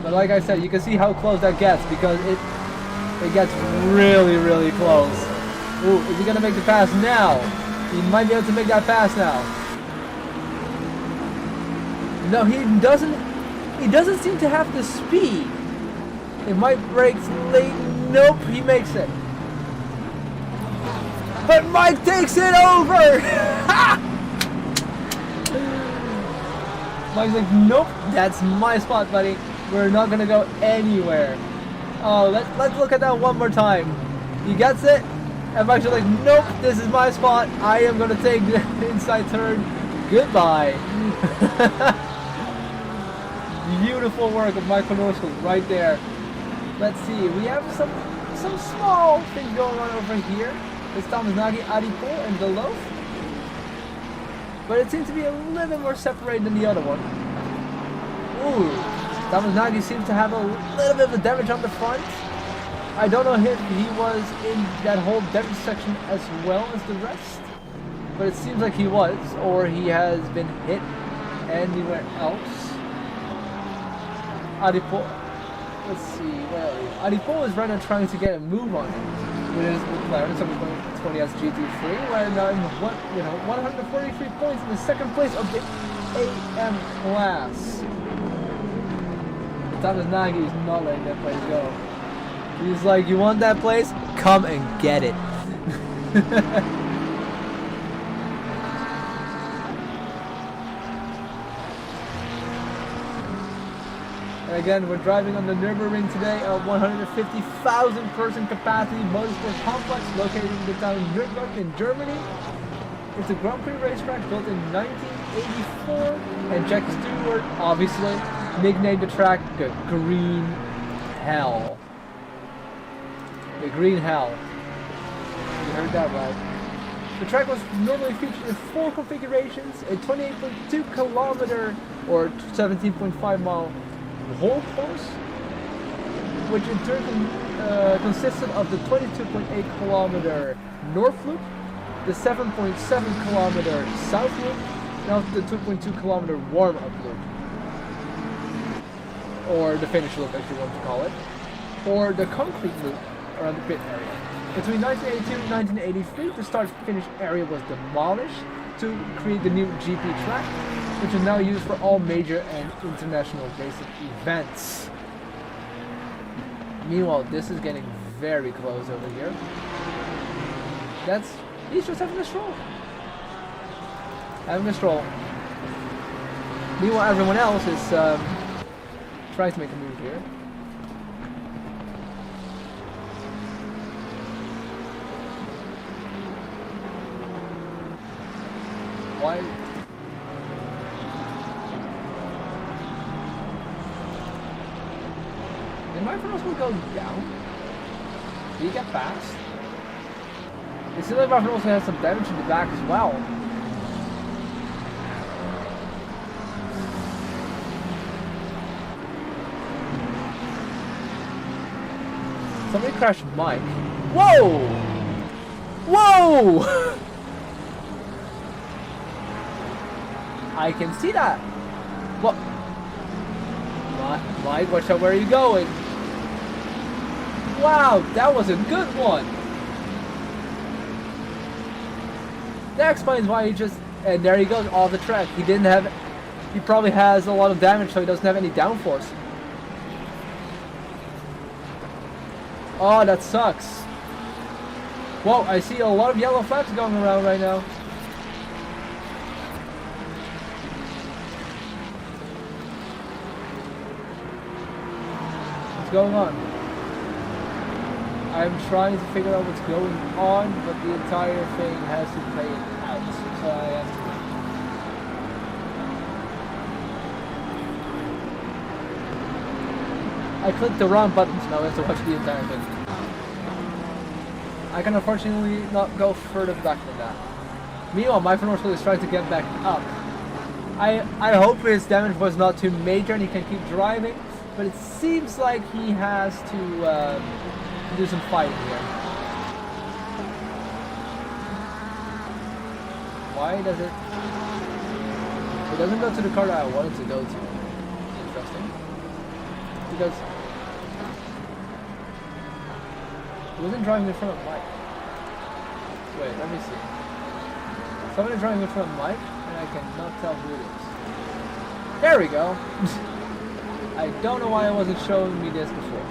[SPEAKER 1] But like I said, you can see how close that gets because it gets really, really close. Ooh, is he gonna make the pass now? He might be able to make that pass now. No, he doesn't seem to have the speed. It might break late. Nope, he makes it. But Mike takes it over! Mike's like, nope, that's my spot, buddy. We're not gonna go anywhere. Oh, let's look at that one more time. He gets it, and Mike's like, nope, this is my spot. I am gonna take the inside turn. Goodbye. Beautiful work of Mike van Oorsel right there. Let's see, we have some small things going on over here. It's Thomas Nagy, Adipo, and the loaf. But it seems to be a little bit more separated than the other one. Ooh, Thomas Nagy seems to have a little bit of damage on the front. I don't know if he was in that whole damage section as well as the rest. But it seems like he was, or he has been hit anywhere else. Adipo. Let's see, where are we? Adipo is right now trying to get a move on him with his McLaren, so we're going to 20 as GT3. Right now in 143 points in the second place of the AM class. Thomas Nagy is not letting that place go. He's like, you want that place? Come and get it. And again, we're driving on the Nurburgring today, a 150,000 person capacity motorsport complex located in the town Nurburgring in Germany. It's a Grand Prix racetrack built in 1984, and Jack Stewart obviously nicknamed the track the Green Hell. The Green Hell. You heard that right. The track was normally featured in 4 configurations, a 28.2 kilometer or 17.5 mile whole course, which in turn consisted of the 22.8 kilometer North Loop, the 7.7 kilometer South Loop, and the 2.2 kilometer warm-up loop, or the finish loop as you want to call it, or the concrete loop around the pit area. Between 1982 and 1983, the start-finish area was demolished to create the new GP track, which is now used for all major and international racing events. Meanwhile, this is getting very close over here. He's just having a stroll. Having a stroll. Meanwhile, everyone else is trying to make a move here. Why? Did my Alonso go down? Did he get past? It seems like my Alonso has some damage in the back as well. Somebody crashed Mike. Whoa! Whoa! I can see that. What? Mike, watch out, where are you going? Wow, that was a good one. That explains why he just, and there he goes off the track. He probably has a lot of damage, so he doesn't have any downforce. Oh, that sucks. Whoa, I see a lot of yellow flags going around right now. What's going on? I'm trying to figure out what's going on, but the entire thing has to play it out, so I have to wait. I clicked the wrong buttons, now I have to watch the entire thing. I can unfortunately not go further back than that. Meanwhile, my Alonso is trying to get back up. I hope his damage was not too major and he can keep driving, but it seems like he has to do some fighting here. Why does it... It doesn't go to the car that I wanted to go to. Interesting. Because... He wasn't driving in front of Mike. Wait, let me see. Somebody driving in front of Mike, and I cannot tell who it is. There we go! I don't know why it wasn't showing me this before.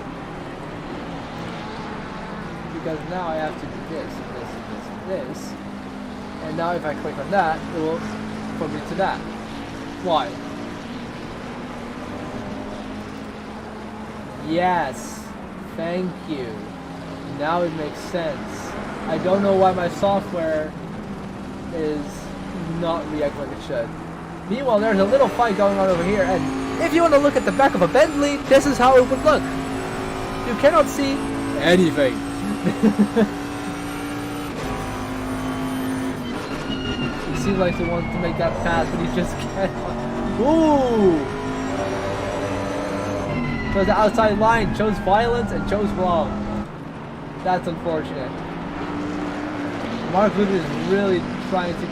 [SPEAKER 1] Because now I have to do this, and this, and this, and this. And now if I click on that, it will put me to that. Why? Yes. Thank you. Now it makes sense. I don't know why my software is not reacting like it should. Meanwhile, there's a little fight going on over here, and if you want to look at the back of a Bentley, this is how it would look. You cannot see anything. He seems like he wants to make that pass, but he just can't. Ooh! So the outside line chose violence and chose wrong. That's unfortunate. Mark Ruben is really trying to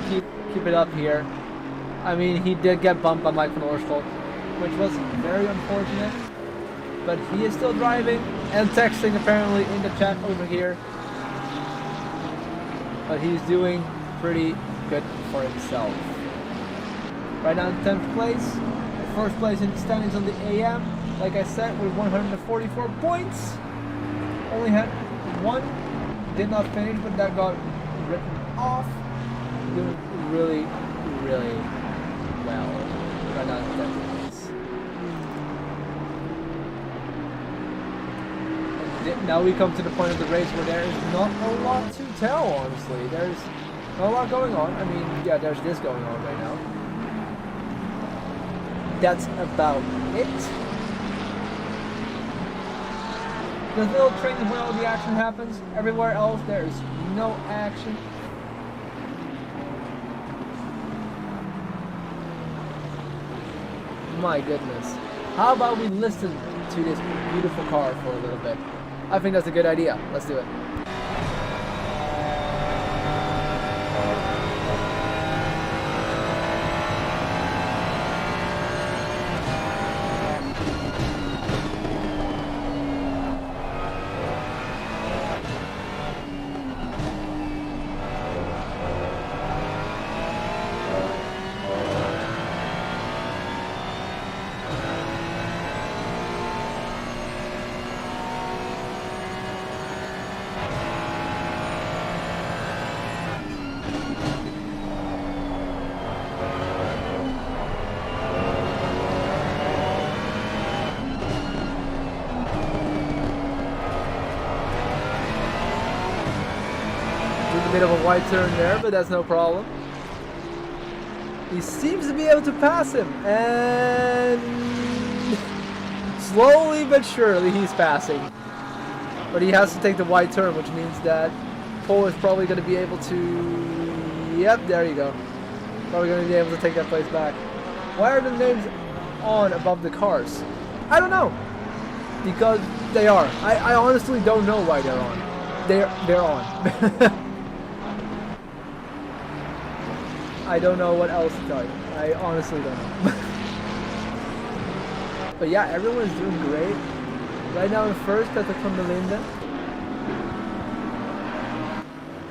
[SPEAKER 1] keep it up here. I mean, he did get bumped by Mike van Oorschoot, which was very unfortunate. But he is still driving and texting apparently in the chat over here. But he's doing pretty good for himself. Right now in 10th place. First place in the standings on the AM. Like I said, with 144 points. only had one, did not finish, but that got written off. Doing really, really well right now in 10th place. And now we come to the point of the race where there is not a lot to tell, honestly. There's not a lot going on. I mean, yeah, there's this going on right now. That's about it. The little train is where all the action happens. Everywhere else, there is no action. My goodness. How about we listen to this beautiful car for a little bit? I think that's a good idea. Let's do it. Bit of a wide turn there, but that's no problem. He seems to be able to pass him, and slowly but surely he's passing. But he has to take the wide turn, which means that Paul is probably going to be able to... Yep, there you go. Probably going to be able to take that place back. Why are the names on above the cars? I don't know. Because they are. I honestly don't know why they're on. They're on. I don't know what else to tell you. I honestly don't know. But yeah, everyone is doing great. Right now in first, Patrick van der Linde.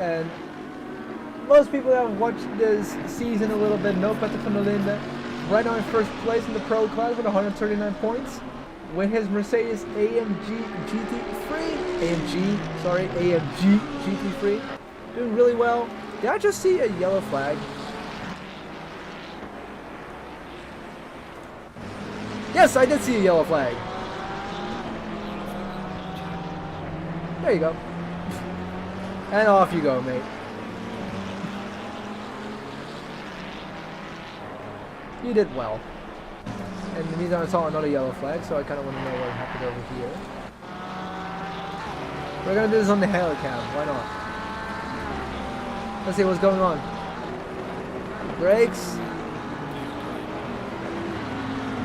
[SPEAKER 1] And most people that have watched this season a little bit know Patrick van der Linde. Right now in first place in the pro class with 139 points. With his Mercedes AMG GT3. Doing really well. Did I just see a yellow flag? Yes, I did see a yellow flag. There you go. And off you go, mate. You did well. And in the meantime, I saw another yellow flag, so I kind of want to know what happened over here. We're going to do this on the helicam. Why not? Let's see what's going on. Brakes.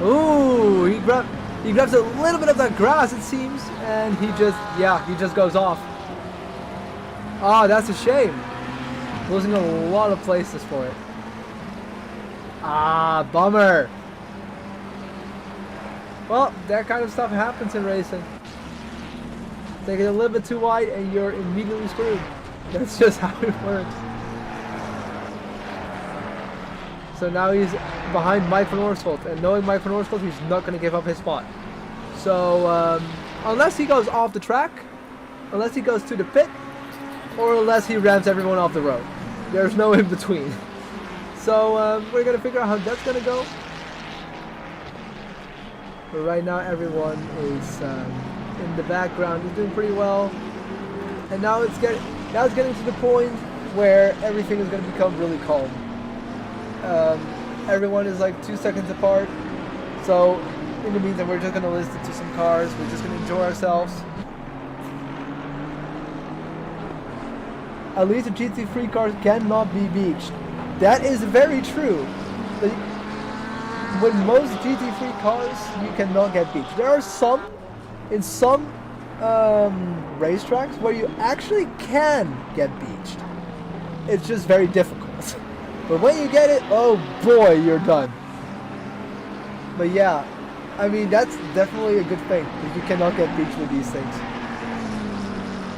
[SPEAKER 1] Ooh, he grabs a little bit of that grass, it seems, and he just goes off. Ah, that's a shame. Losing a lot of places for it. Ah, bummer. Well, that kind of stuff happens in racing. Take it a little bit too wide and you're immediately screwed. That's just how it works. So now he's behind Mike van Oorschoot, and knowing Mike van Oorschoot, he's not going to give up his spot. So unless he goes off the track, unless he goes to the pit, or unless he rams everyone off the road. There's no in between. So we're going to figure out how that's going to go. But right now everyone is in the background, is doing pretty well. And now it's getting to the point where everything is going to become really calm. Everyone is like 2 seconds apart, so in the meantime we're just going to listen to some cars, we're just going to enjoy ourselves. At least the GT3 cars cannot be beached. That is very true. But with most GT3 cars you cannot get beached. There are some, in some racetracks, where you actually can get beached. It's just very difficult. But when you get it, oh boy, you're done. But yeah, I mean, that's definitely a good thing, if you cannot get beached with these things.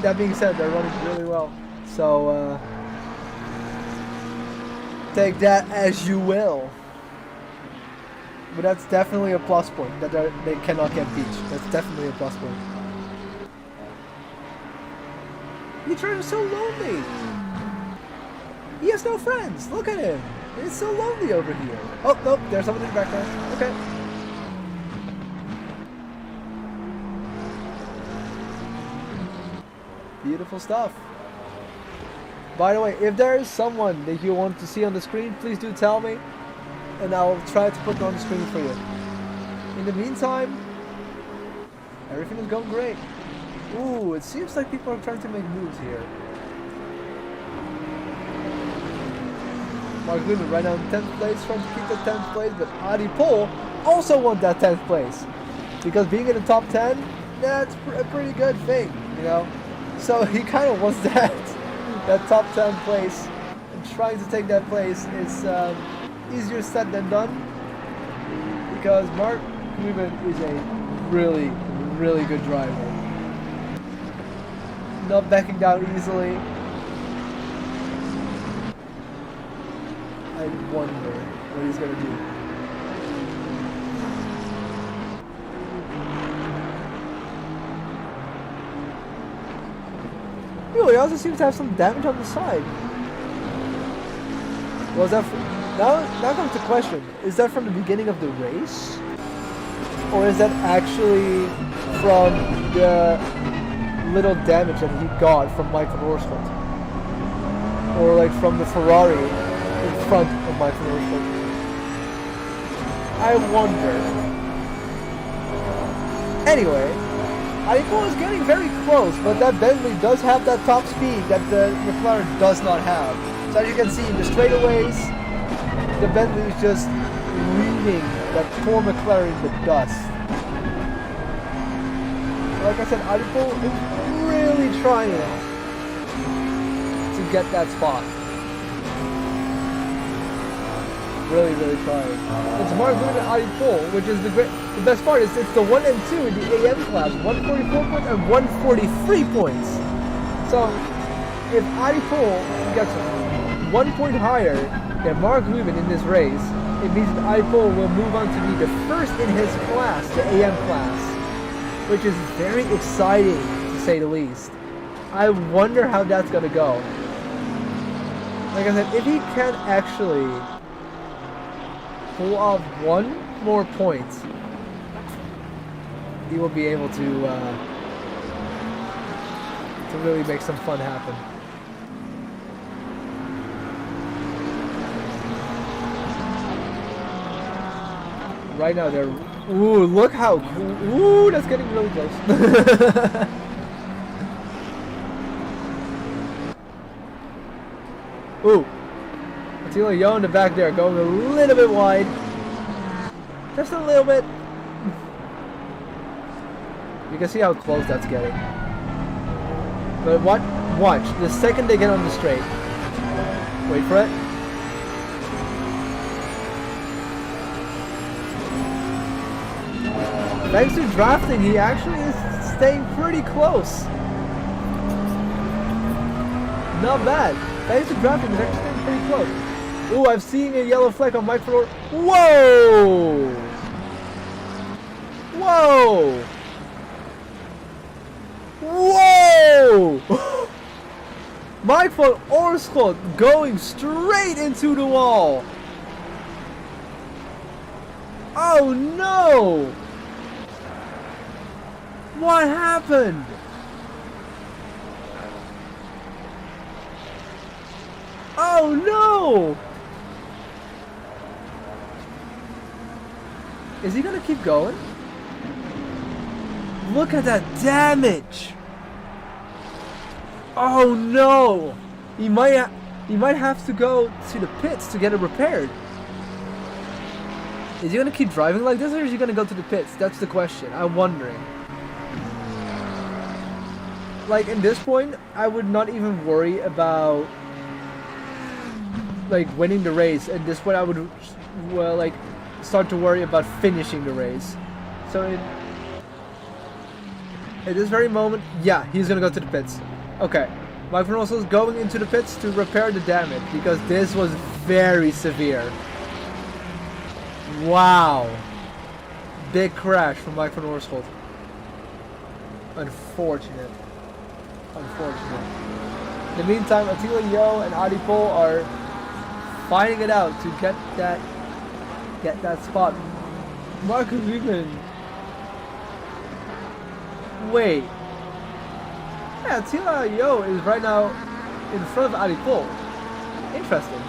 [SPEAKER 1] That being said, they're running really well. So, take that as you will. But that's definitely a plus point, that they cannot get beached. That's definitely a plus point. He drives so lonely. He has no friends. Look at him. It's so lonely over here. Oh, nope. There's someone in the background. Okay. Beautiful stuff. By the way, if there is someone that you want to see on the screen, please do tell me. And I'll try to put it on the screen for you. In the meantime, everything is going great. Ooh, it seems like people are trying to make moves here. Mark Loomis right now in 10th place, trying to keep the 10th place, but Adi Pol also won that 10th place. Because being in the top 10, that's a pretty good thing, you know? So he kind of wants that top 10 place. And trying to take that place is easier said than done. Because Mark Loomis is a really, really good driver. Not backing down easily. I wonder what he's going to do. He also seems to have some damage on the side. Was that from, now comes the question. Is that from the beginning of the race? Or is that actually from the little damage that he got from Mike van Oorschoot? Or like from the Ferrari in front of Mike van Oorschoot? I wonder. Anyway, Adi is getting very close, but that Bentley does have that top speed that the McLaren does not have. So as you can see in the straightaways, the Bentley is just leaving that poor McLaren in the dust. Like I said, Adi is really trying to get that spot. Really, really trying. It's Mark Loomis and Adi Pol, which is the best part is it's the 1 and 2 in the AM class, 144 points and 143 points. So if Adi Pol gets 1 point higher than Mark Loomis in this race, it means that Adi Pol will move on to be the first in his class, the AM class, which is very exciting to say the least. I wonder how that's gonna go. Like I said, if he can actually pull off one more point, he will be able to really make some fun happen. Right now they're, ooh, look how cool, ooh, that's getting really close. Ooh, Attila Yo in the back there, going a little bit wide. Just a little bit. You can see how close that's getting. But watch, the second they get on the straight. Wait for it. Thanks to drafting, he actually is staying pretty close. Not bad. Thanks to drafting, he's actually staying pretty close. Ooh, I'm seeing a yellow flag on Mike van Oorschoot. Whoa! Whoa! Whoa! Mike van Oorschoot going straight into the wall. Oh no! What happened? Oh no! Is he gonna keep going? Look at that damage! Oh no! He might have to go to the pits to get it repaired. Is he gonna keep driving like this, or is he gonna go to the pits? That's the question. I'm wondering. Like, in this point, I would not even worry about like winning the race. At this point, I would like start to worry about finishing the race. So at this very moment, yeah, he's gonna go to the pits. Okay, Mike van Oorschoot is going into the pits to repair the damage because this was very severe. Wow, big crash from Mike van Oorschoot. Unfortunate. In the meantime, Attila Yo and Adi Pol are fighting it out to get that spot. Marcus Rubin. Wait. Yeah, Attila Yo is right now in front of Adi Pol. Interesting.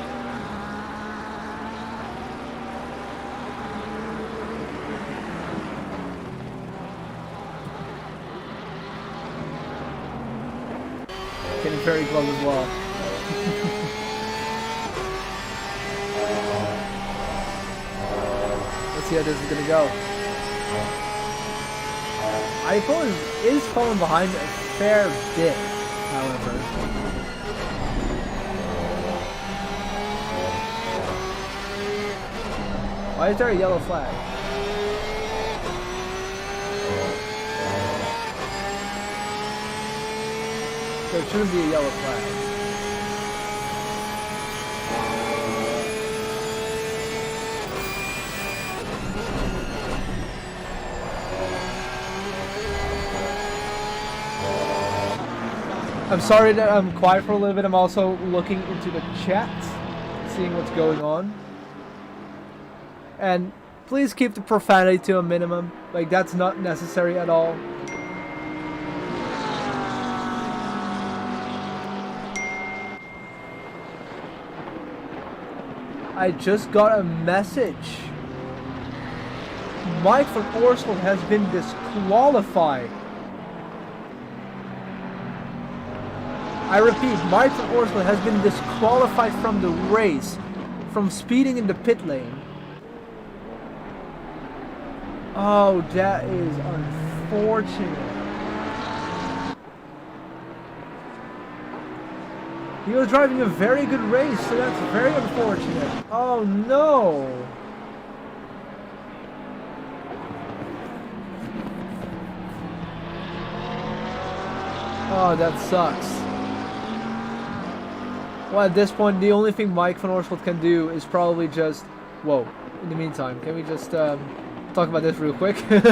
[SPEAKER 1] Getting very close as well. Let's see how this is gonna go. Adi is falling behind a fair bit, however. Why is there a yellow flag? There shouldn't be a yellow flag. I'm sorry that I'm quiet for a little bit. I'm also looking into the chat, seeing what's going on. And please keep the profanity to a minimum. Like, that's not necessary at all. I just got a message. Mike van Oorsel has been disqualified. I repeat, Mike van Oorsel has been disqualified from the race, from speeding in the pit lane. Oh, that is unfortunate. He was driving a very good race, so that's very unfortunate. Oh no! Oh, that sucks. Well, at this point, the only thing Mike van Oorsel can do is probably just... Whoa. In the meantime, can we just talk about this real quick? In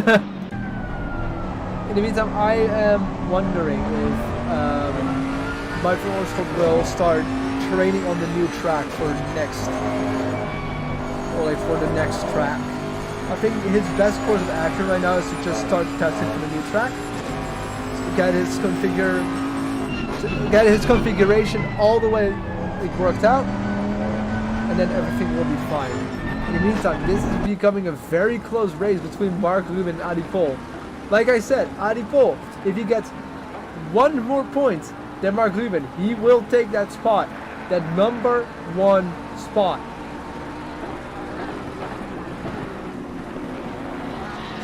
[SPEAKER 1] the meantime, I am wondering if Mike van Oorsel will start training on the new track for next... Or like for the next track. I think his best course of action right now is to just start testing for the new track. Get his configuration all the way worked out, and then everything will be fine. In the meantime, this is becoming a very close race between Mark Rubin and Adi Pol. Like I said, Adi Pol, if he gets one more point than Mark Rubin, he will take that spot, that number 1 spot.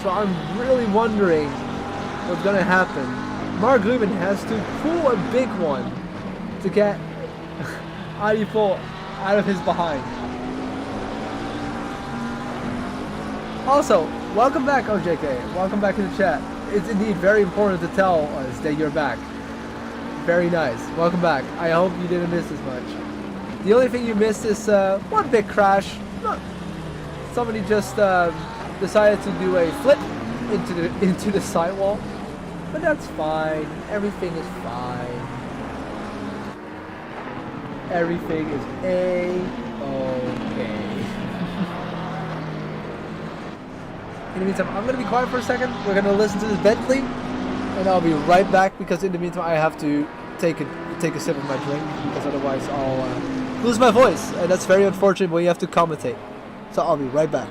[SPEAKER 1] So I'm really wondering what's gonna happen. Mark Rubin has to pull a big one to get Adi Pol out of his behind. Also, welcome back, OJK. Welcome back in the chat. It's indeed very important to tell us that you're back. Very nice. Welcome back. I hope you didn't miss as much. The only thing you missed is one big crash. Somebody just decided to do a flip into the sidewall. But that's fine. Everything is fine. Everything is A-okay. In the meantime, I'm going to be quiet for a second. We're going to listen to this Bentley. And I'll be right back because in the meantime I have to take a sip of my drink. Because otherwise I'll lose my voice. And that's very unfortunate when you have to commentate. So I'll be right back.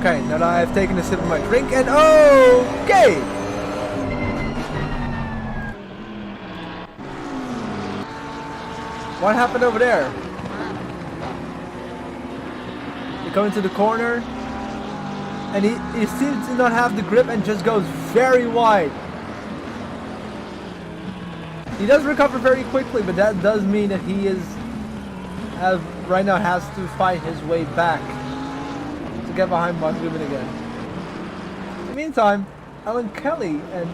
[SPEAKER 1] Okay, now that I've taken a sip of my drink and okay! What happened over there? You come into the corner and he seems to not have the grip and just goes very wide. He does recover very quickly, but that does mean that he right now has to fight his way back to get behind Mark Rubin again. In the meantime, Alan Kelly and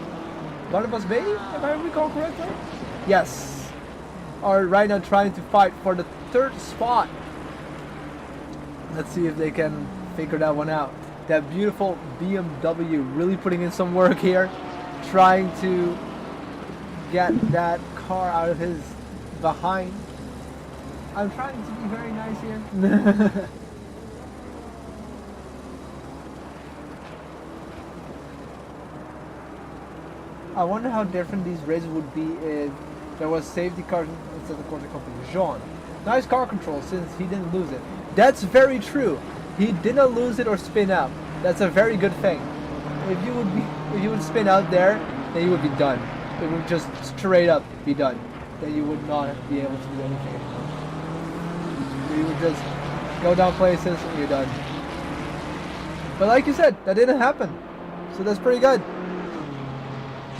[SPEAKER 1] Barnabas Bay, if I recall correctly? Yes, are right now trying to fight for the 3rd spot. Let's see if they can figure that one out. That beautiful BMW really putting in some work here, trying to get that car out of his behind. I'm trying to be very nice here. I wonder how different these races would be if there was safety cars instead of the company. Jean, nice car control since he didn't lose it. That's very true. He didn't lose it or spin out. That's a very good thing. If you would spin out there, then you would be done. It would just straight up be done. Then you would not be able to do anything anymore. You would just go down places and you're done. But like you said, that didn't happen. So that's pretty good.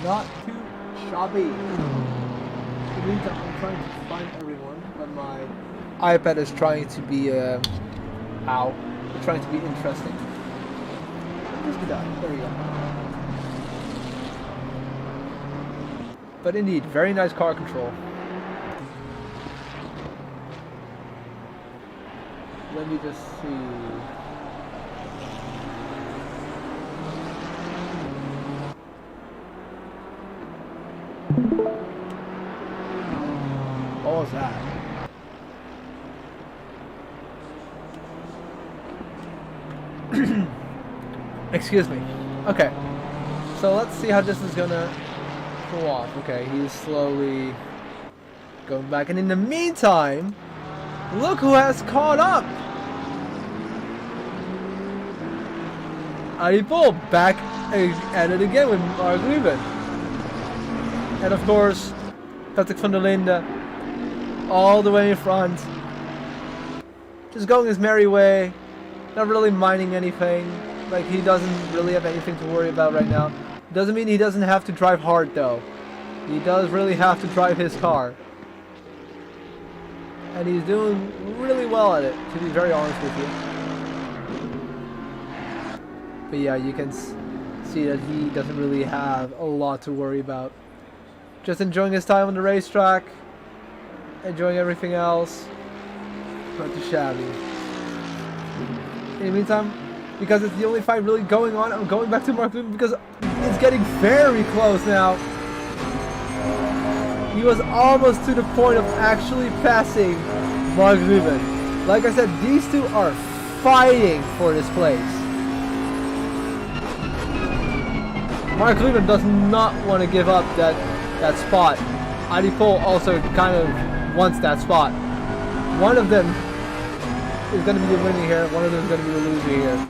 [SPEAKER 1] Not too shabby. In the meantime, I'm trying to find everyone, but my iPad is trying to be trying to be interesting. Just do that. There we go. But indeed, very nice car control. Let me just see. What was that? Excuse me. Okay. So let's see how this is gonna go off. Okay, he's slowly going back. And in the meantime, look who has caught up! Aripol back at it again with Mark Rubin. And of course, Patrick van der Linde all the way in front. Just going his merry way. Not really minding anything. Like, he doesn't really have anything to worry about right now. Doesn't mean he doesn't have to drive hard though. He does really have to drive his car. And he's doing really well at it, to be very honest with you. But yeah, you can see that he doesn't really have a lot to worry about. Just enjoying his time on the racetrack. Enjoying everything else. Not too shabby. In the meantime, because it's the only fight really going on, I'm going back to Mark Rubin because it's getting very close now. He was almost to the point of actually passing Mark Rubin. Like I said, these two are fighting for this place. Mark Rubin does not want to give up that spot. Adipol also kind of wants that spot. One of them is going to be the winner here. One of them is going to be the loser here.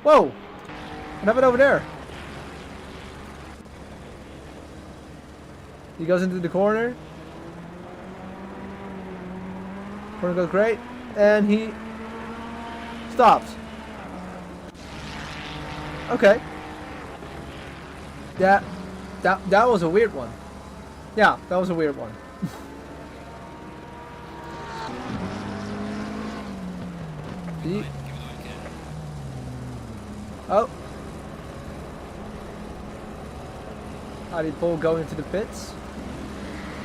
[SPEAKER 1] Whoa! What happened over there? He goes into the corner. Corner goes great. And he stops. Okay. That was a weird one. Yeah, that was a weird one. Oh. Adipol going into the pits.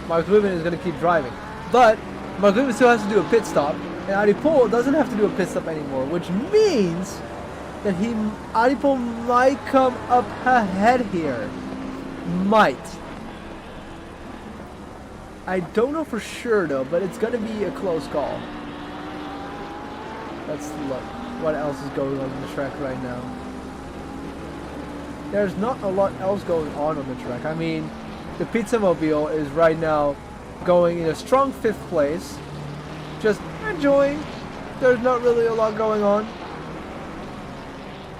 [SPEAKER 1] Mark Rubin is going to keep driving. But Mark Rubin still has to do a pit stop. And Adipol doesn't have to do a pit stop anymore. Which means that Adipol might come up ahead here. Might. I don't know for sure though, but it's going to be a close call. Let's look what else is going on the track right now. There's not a lot else going on the track. I mean, the Pizza Mobile is right now going in a strong 5th place. Just enjoying. There's not really a lot going on.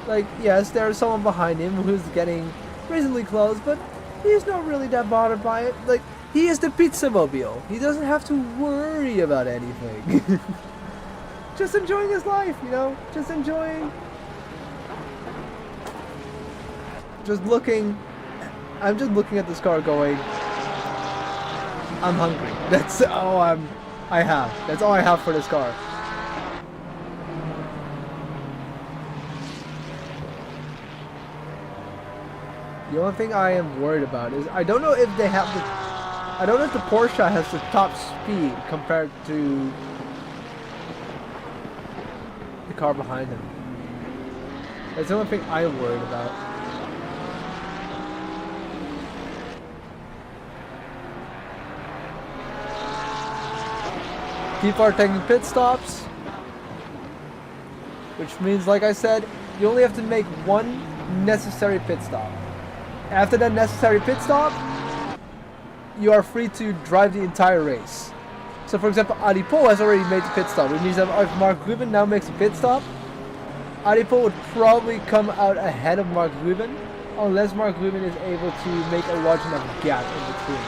[SPEAKER 1] Like, yes, there's someone behind him who's getting reasonably close, but he's not really that bothered by it. Like, he is the pizza mobile. He doesn't have to worry about anything. Just enjoying his life, you know? Just enjoying. Just looking. I'm just looking at this car going, I'm hungry. That's all I have. That's all I have for this car. The only thing I am worried about is I don't know if they have the I don't know if the Porsche has the top speed compared to the car behind him. That's the only thing I am worried about. People are taking pit stops, which means, like I said, you only have to make one necessary pit stop. After that necessary pit stop, you are free to drive the entire race. So for example, Adipo has already made the pit stop, which means that if Mark Ruben now makes a pit stop, Adipo would probably come out ahead of Mark Ruben, unless Mark Ruben is able to make a large enough gap in between.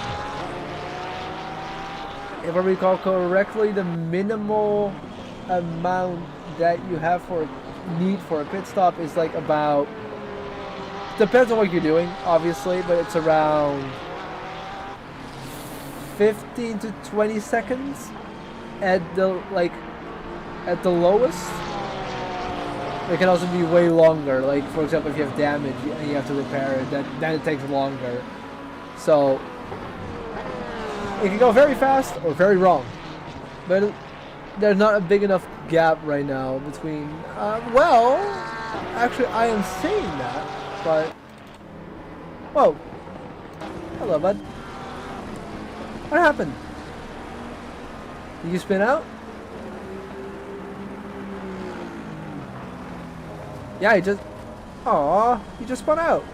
[SPEAKER 1] If I recall correctly, the minimal amount that you have for need for a pit stop is like about, depends on what you're doing, obviously, but it's around 15 to 20 seconds at the lowest. It can also be way longer. Like for example, if you have damage and you have to repair it, then it takes longer. So it can go very fast or very wrong. But there's not a big enough gap right now between. Well, actually, I am saying that, but whoa, hello, bud. What happened? Did you spin out? Yeah, he just. Aww, he just spun out.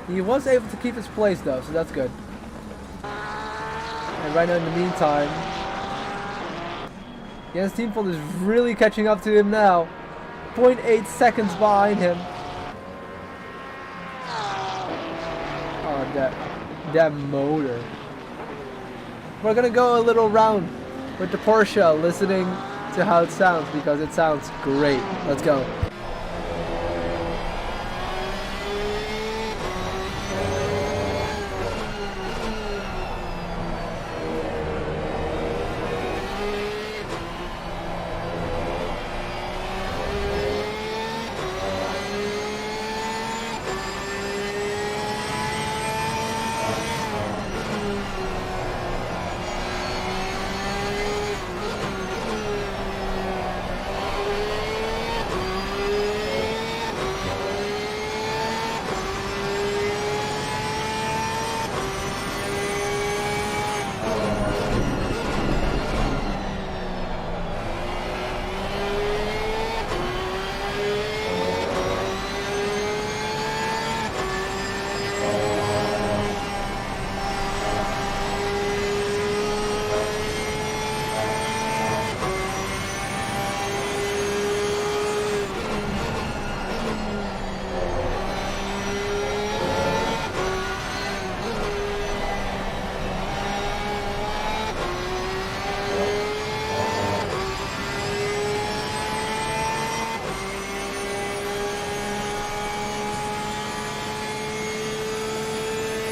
[SPEAKER 1] He was able to keep his place though, so that's good. And right now, in the meantime, Jens Teamfold is really catching up to him now. 0.8 seconds behind him. That motor. We're gonna go a little round with the Porsche, listening to how it sounds because it sounds great. Let's go.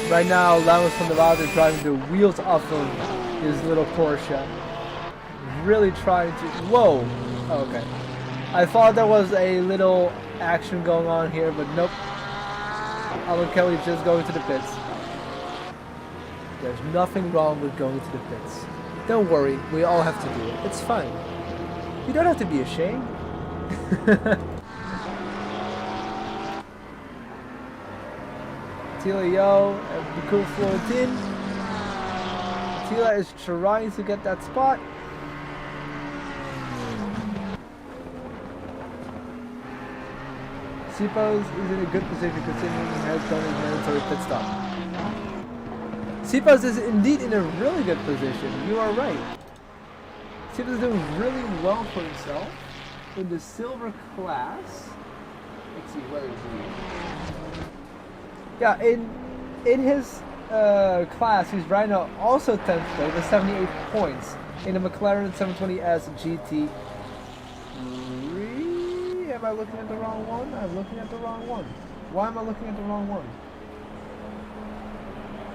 [SPEAKER 1] Right now, Lamos from the Nevada is driving the wheels off of his little Porsche. Really trying to... Whoa! Oh, okay. I thought there was a little action going on here, but nope. Alan Kelly's just going to the pits. There's nothing wrong with going to the pits. Don't worry, we all have to do it. It's fine. You don't have to be ashamed. Attila Yo and the cool Florentin. Attila is trying to get that spot. Sipos is in a good position considering he has done his mandatory pit stop. Sipos is indeed in a really good position. You are right. Sipos is doing really well for himself in the silver class. Let's see, where is he? Yeah, in his class, he's right now also 10th place with 78 points in the McLaren 720S GT3. Am I looking at the wrong one? I'm looking at the wrong one. Why am I looking at the wrong one?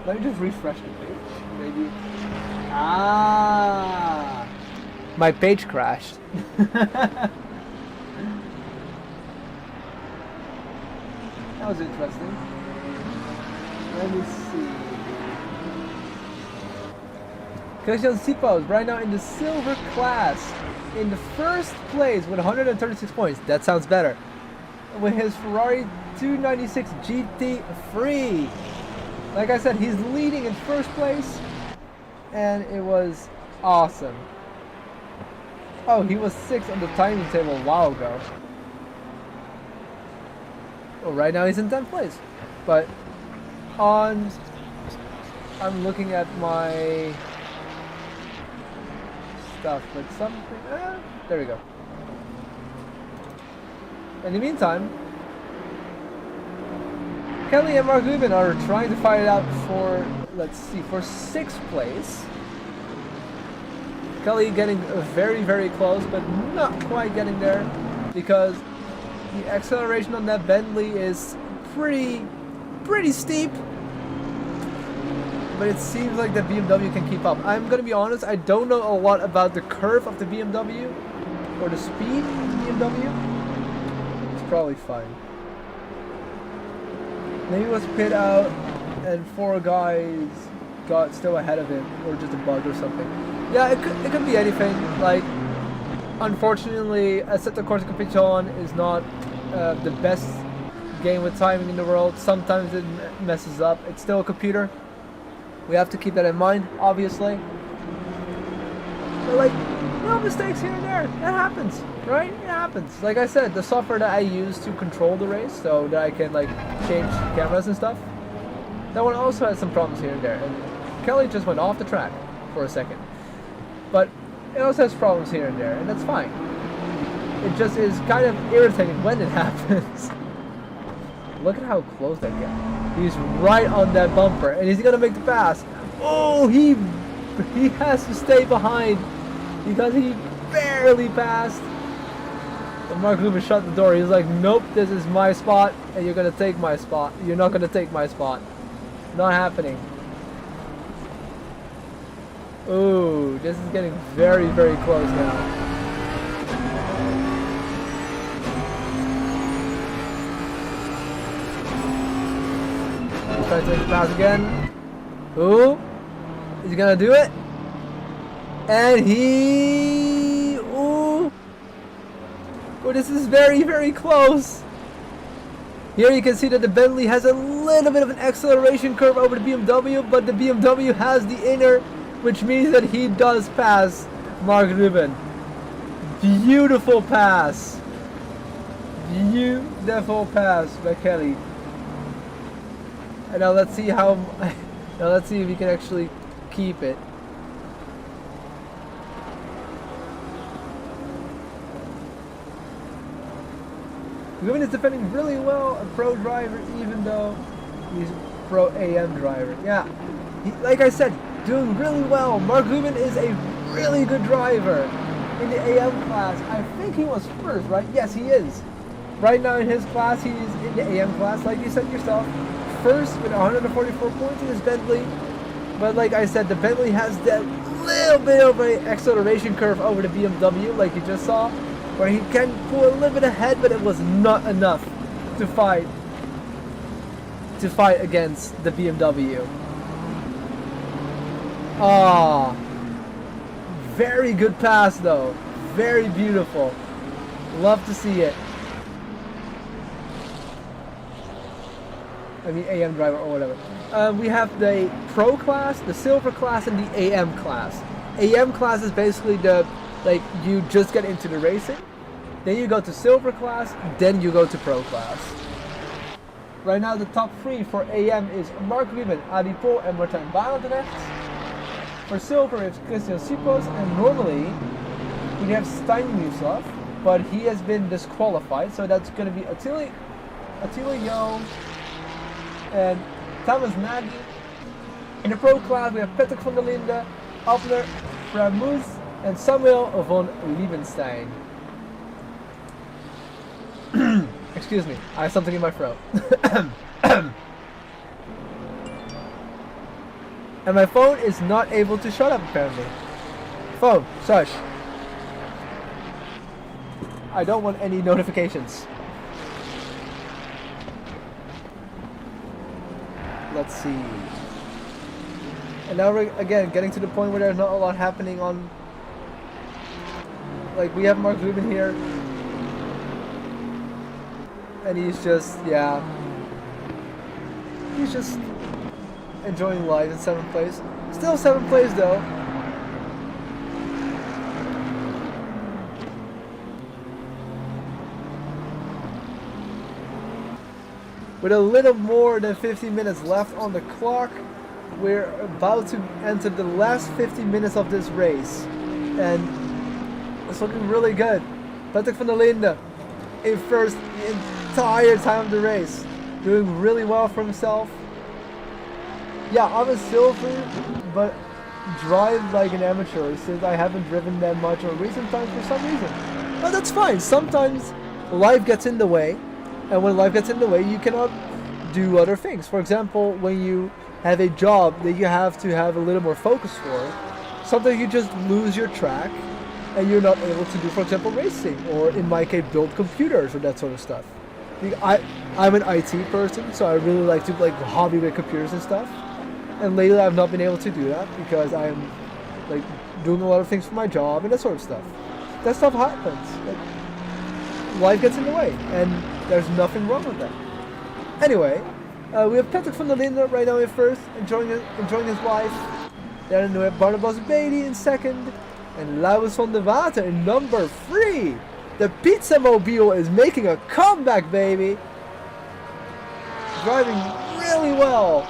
[SPEAKER 1] Let me just refresh the page. Maybe. Ah, my page crashed. That was interesting. Let me see. Christian Sipos right now in the silver class in the first place with 136 points. That sounds better. With his Ferrari 296 GT3. Like I said, he's leading in first place. And it was awesome. Oh, he was 6th on the timing table a while ago. Well, right now he's in 10th place. But I'm looking at my stuff, but something, there we go. In the meantime, Kelly and Mark Rubin are trying to fight it out for, let's see, for 6th place. Kelly getting very, very close, but not quite getting there because the acceleration on that Bentley is pretty steep. But it seems like the BMW can keep up. I'm gonna be honest, I don't know a lot about the curve of the BMW or the speed of the BMW. It's probably fine. Maybe it was pit out and 4 guys got still ahead of him, or just a bug or something. Yeah, it could be anything. Like, unfortunately, Assetto Corsa Competition is not the best game with timing in the world. Sometimes it messes up. It's still a computer. We have to keep that in mind, obviously. But like, no mistakes here and there. That happens, right? It happens. Like I said, the software that I use to control the race, so that I can like change cameras and stuff, that one also has some problems here and there. And Kelly just went off the track for a second. But it also has problems here and there, and that's fine. It just is kind of irritating when it happens. Look at how close that gets. He's right on that bumper, and he's gonna make the pass. Oh, he has to stay behind because he barely passed. And Mark Rubin shut the door. He's like, nope, this is my spot, and you're gonna take my spot. You're not gonna take my spot. Not happening. Ooh, this is getting very, very close now. Try to take the pass again. Ooh, is he gonna do it? And he, ooh, this is very, very close. Here you can see that the Bentley has a little bit of an acceleration curve over the BMW, but the BMW has the inner, which means that he does pass Mark Rubin. Beautiful pass. Beautiful pass by Kelly. And now let's see how. Now let's see if we can actually keep it. Rubin is defending really well, a pro driver, even though he's a pro AM driver. Yeah, like I said, doing really well. Mark Rubin is a really good driver in the AM class. I think he was first, right? Yes, he is. Right now in his class, he's in the AM class, like you said yourself. First with 144 points in his Bentley, but like I said, the Bentley has that little bit of an acceleration curve over the BMW, like you just saw, where he can pull a little bit ahead, but it was not enough to fight against the BMW. Ah, very good pass though, very beautiful. Love to see it. I mean AM driver or whatever. We have the Pro class, the Silver class, and the AM class. AM class is basically the, like, you just get into the racing, then you go to Silver class, then you go to Pro class. Right now the top 3 for AM is Mark Rubin, Adi Pol, and Martijn Barendrecht. For Silver it's Christian Sipos, and normally we have Steinmusov, but he has been disqualified, so that's going to be Attila Yo and Thomas Nagy. In the pro class, we have Patrick van der Linde, Abner Framuz, and Samuel von Liebenstein. Excuse me, I have something in my throat. And my phone is not able to shut up, apparently. Phone, shush. I don't want any notifications. Let's see. And now we're, again, getting to the point where there's not a lot happening on... Like, we have Mark Rubin here. And he's just, yeah. He's just enjoying life in 7th place. Still 7th place, though. With a little more than 15 minutes left on the clock, we're about to enter the last 15 minutes of this race. And it's looking really good. Patrick van der Linde in first the entire time of the race. Doing really well for himself. Yeah, I'm a silver, but drive like an amateur since I haven't driven that much in recent times for some reason. But that's fine. Sometimes life gets in the way. And when life gets in the way, you cannot do other things. For example, when you have a job that you have to have a little more focus for, sometimes you just lose your track and you're not able to do, for example, racing, or in my case, build computers or that sort of stuff. I'm an IT person, so I really like to hobby with computers and stuff. And lately I've not been able to do that because I'm like doing a lot of things for my job and that sort of stuff. That stuff happens. Life gets in the way, and there's nothing wrong with that. Anyway, we have Patrick van der Linde right now in first, enjoying his life. Then we have Barnabas Beatty in second, and Laurens van der Water in number 3. The Pizza Mobile is making a comeback, baby. Driving really well.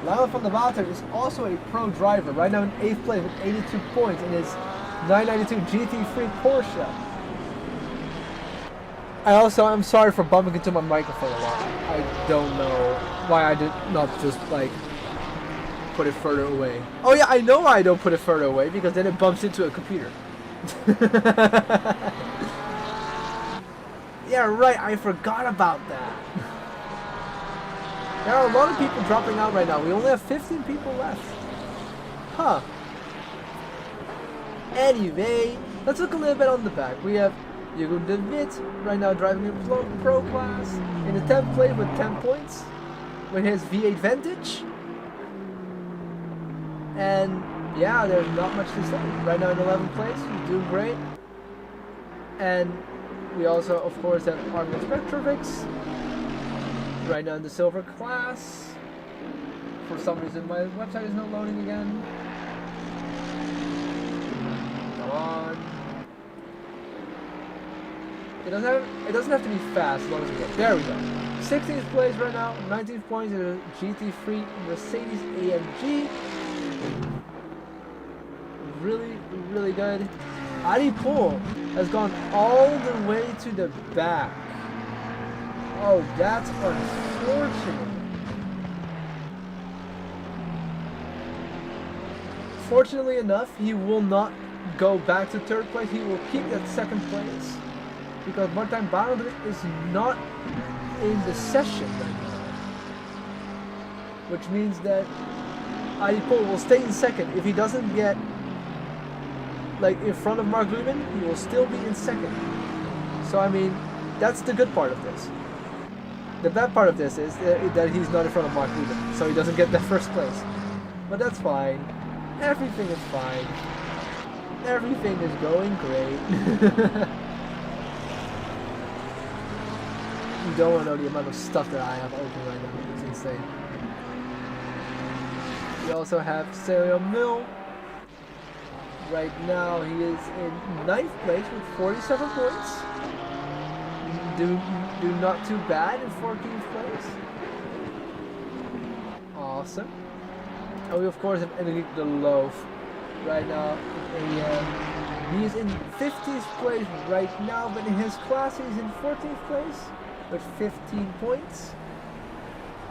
[SPEAKER 1] Laurens van der Water is also a pro driver, right now in 8th place with 82 points in his 992 GT3 Porsche. I'm sorry for bumping into my microphone a lot. I don't know why I did not just put it further away. Oh yeah, I know why I don't put it further away, because then it bumps into a computer. Yeah, right, I forgot about that. There are a lot of people dropping out right now. We only have 15 people left. Huh. Anyway, let's look a little bit on the back. We have Hugo de Wit right now driving in pro class in the 10th place with 10 points with his V8 Vantage. And yeah, there's not much to say. Right now in 11th place, he's doing great. And we also, of course, have Armin Spectrovics right now in the silver class. For some reason, my website is not loading again. Come on. It doesn't have to be fast as long as we go. There we go. 16th place right now, 19th points in a GT3 Mercedes AMG. Really, really good. Adi Pool has gone all the way to the back. Oh, that's unfortunate. Fortunately enough, he will not go back to 3rd place. He will keep that 2nd place because Martijn Barendrecht is not in the session right now, which means that Adi Pool will stay in 2nd. If he doesn't get in front of Mark Rubin, he will still be in 2nd. So I mean, that's the good part of this. The bad part of this is that he's not in front of Mark Rubin, so he doesn't get that 1st place. But that's fine. Everything is fine. Everything is going great. You don't want to know the amount of stuff that I have open right now. It's insane. We also have Serial Mill. Right now he is in 9th place with 47 points. Do not too bad in 14th place. Awesome. And we of course have Enrique the Loaf right now. He is in 50th place right now, but in his class he's in 14th place with 15 points.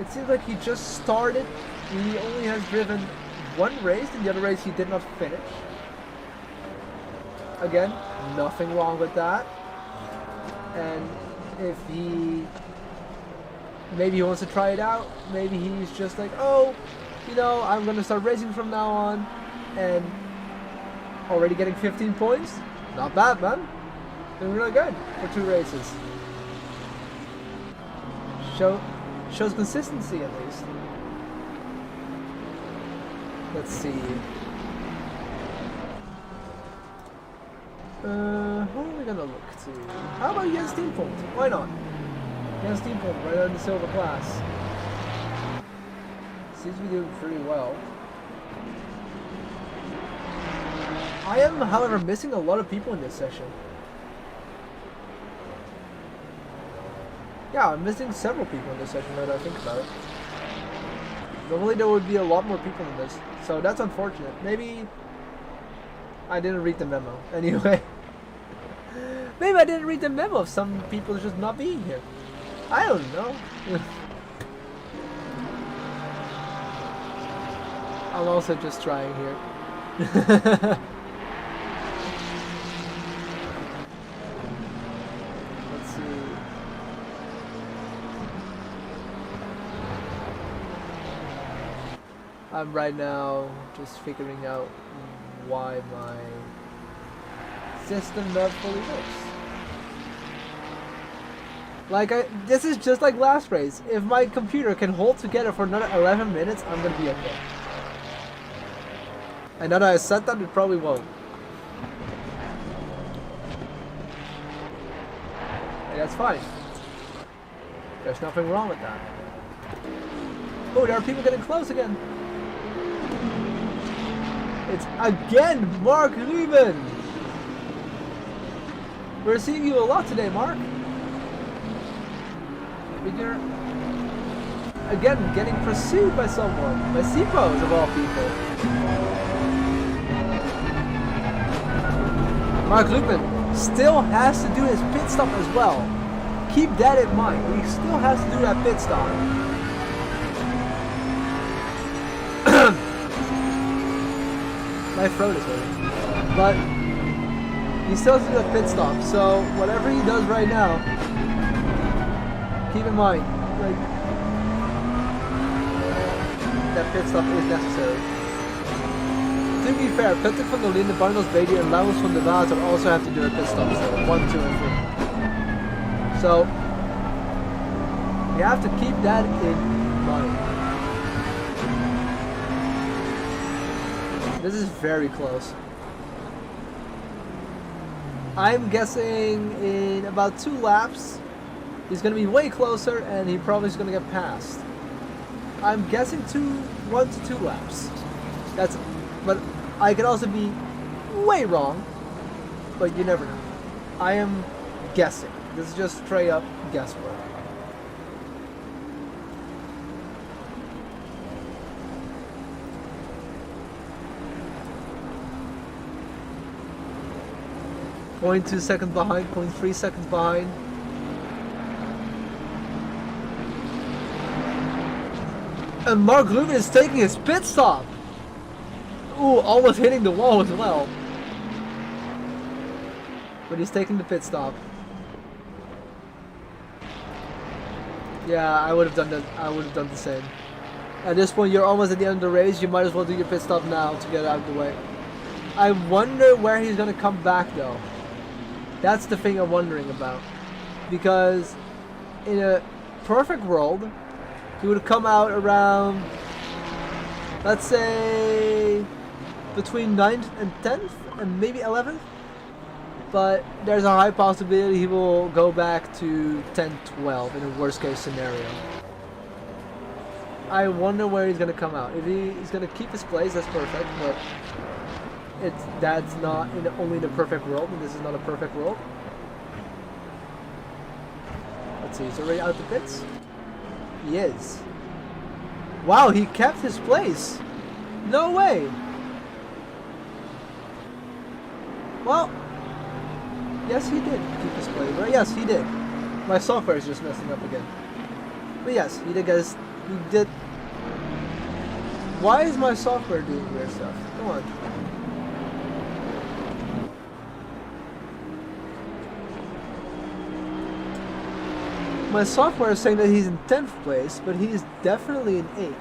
[SPEAKER 1] It seems like he just started. He only has driven one race, and the other race he did not finish. Again, nothing wrong with that. And if he maybe he wants to try it out, maybe he's just like, oh, you know, I'm gonna start racing from now on, and already getting 15 points, not bad, man. Doing really good for 2 races. Shows consistency at least. Let's see. Who are we gonna look to? How about Jens Steampoint? Why not? Jens Steampoint right out in the silver class. Seems to be doing pretty well. I am, however, missing a lot of people in this session. Yeah, I'm missing several people in this session now that I think about it. Normally there would be a lot more people in this, so that's unfortunate. Maybe I didn't read the memo. Anyway, maybe I didn't read the memo of some people just not being here. I don't know. I'm also just trying here. Let's see. I'm right now just figuring out why my system not fully works. Like, this is just like last race. If my computer can hold together for another 11 minutes, I'm gonna be okay. And now that I said that, it probably won't. And that's fine. There's nothing wrong with that. Oh, there are people getting close again. It's again Mark Ruben. We're seeing you a lot today, Mark. But you're again getting pursued by someone, by Sipos of all people. Mark Lupin still has to do his pit stop as well. Keep that in mind. He still has to do that pit stop. My throat is hurting. But he still has to do a pit stop. So whatever he does right now, keep in mind, like, that pit stop is necessary. To be fair, Patrick van der Linden, Barnels Beatty, and Laurens van der Water also have to do a pit stop, so 1, 2, and 3. So you have to keep that in mind. This is very close. I'm guessing in about 2 laps, he's going to be way closer, and he probably is going to get passed. I'm guessing 1 to 2 laps. But I could also be way wrong, but you never know. I am guessing. This is just straight up guesswork. .2 seconds behind, 0.3 seconds behind. And Mark Lubin is taking his pit stop. Ooh, almost hitting the wall as well. But he's taking the pit stop. Yeah, I would have done that. I would have done the same. At this point, you're almost at the end of the race. You might as well do your pit stop now to get out of the way. I wonder where he's gonna come back though. That's the thing I'm wondering about. Because in a perfect world, he would come out around, let's say, between 9th and 10th, and maybe 11th. But there's a high possibility he will go back to 10, 12 in a worst case scenario. I wonder where he's gonna come out. If he's gonna keep his place, that's perfect. But that's not only in a perfect world, and this is not a perfect world. Let's see, he's already out the pits. He is. Wow, he kept his place. No way! Well, yes he did keep his place, right? Yes, he did. My software is just messing up again. But yes, he did, guys. He did. Why is my software doing weird stuff? Come on. My software is saying that he's in 10th place, but he is definitely in 8th.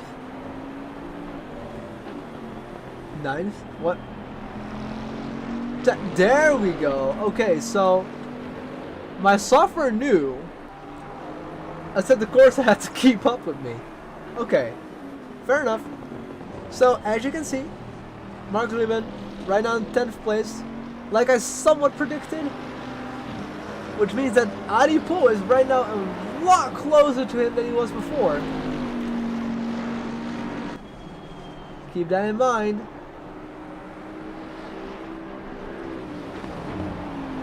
[SPEAKER 1] 9th? What? There we go. Okay, so my software knew. I said the course had to keep up with me. Okay, fair enough. So as you can see, Mark Lieben right now in 10th place, like I somewhat predicted. Which means that Adi Pool is right now a lot closer to him than he was before. Keep that in mind.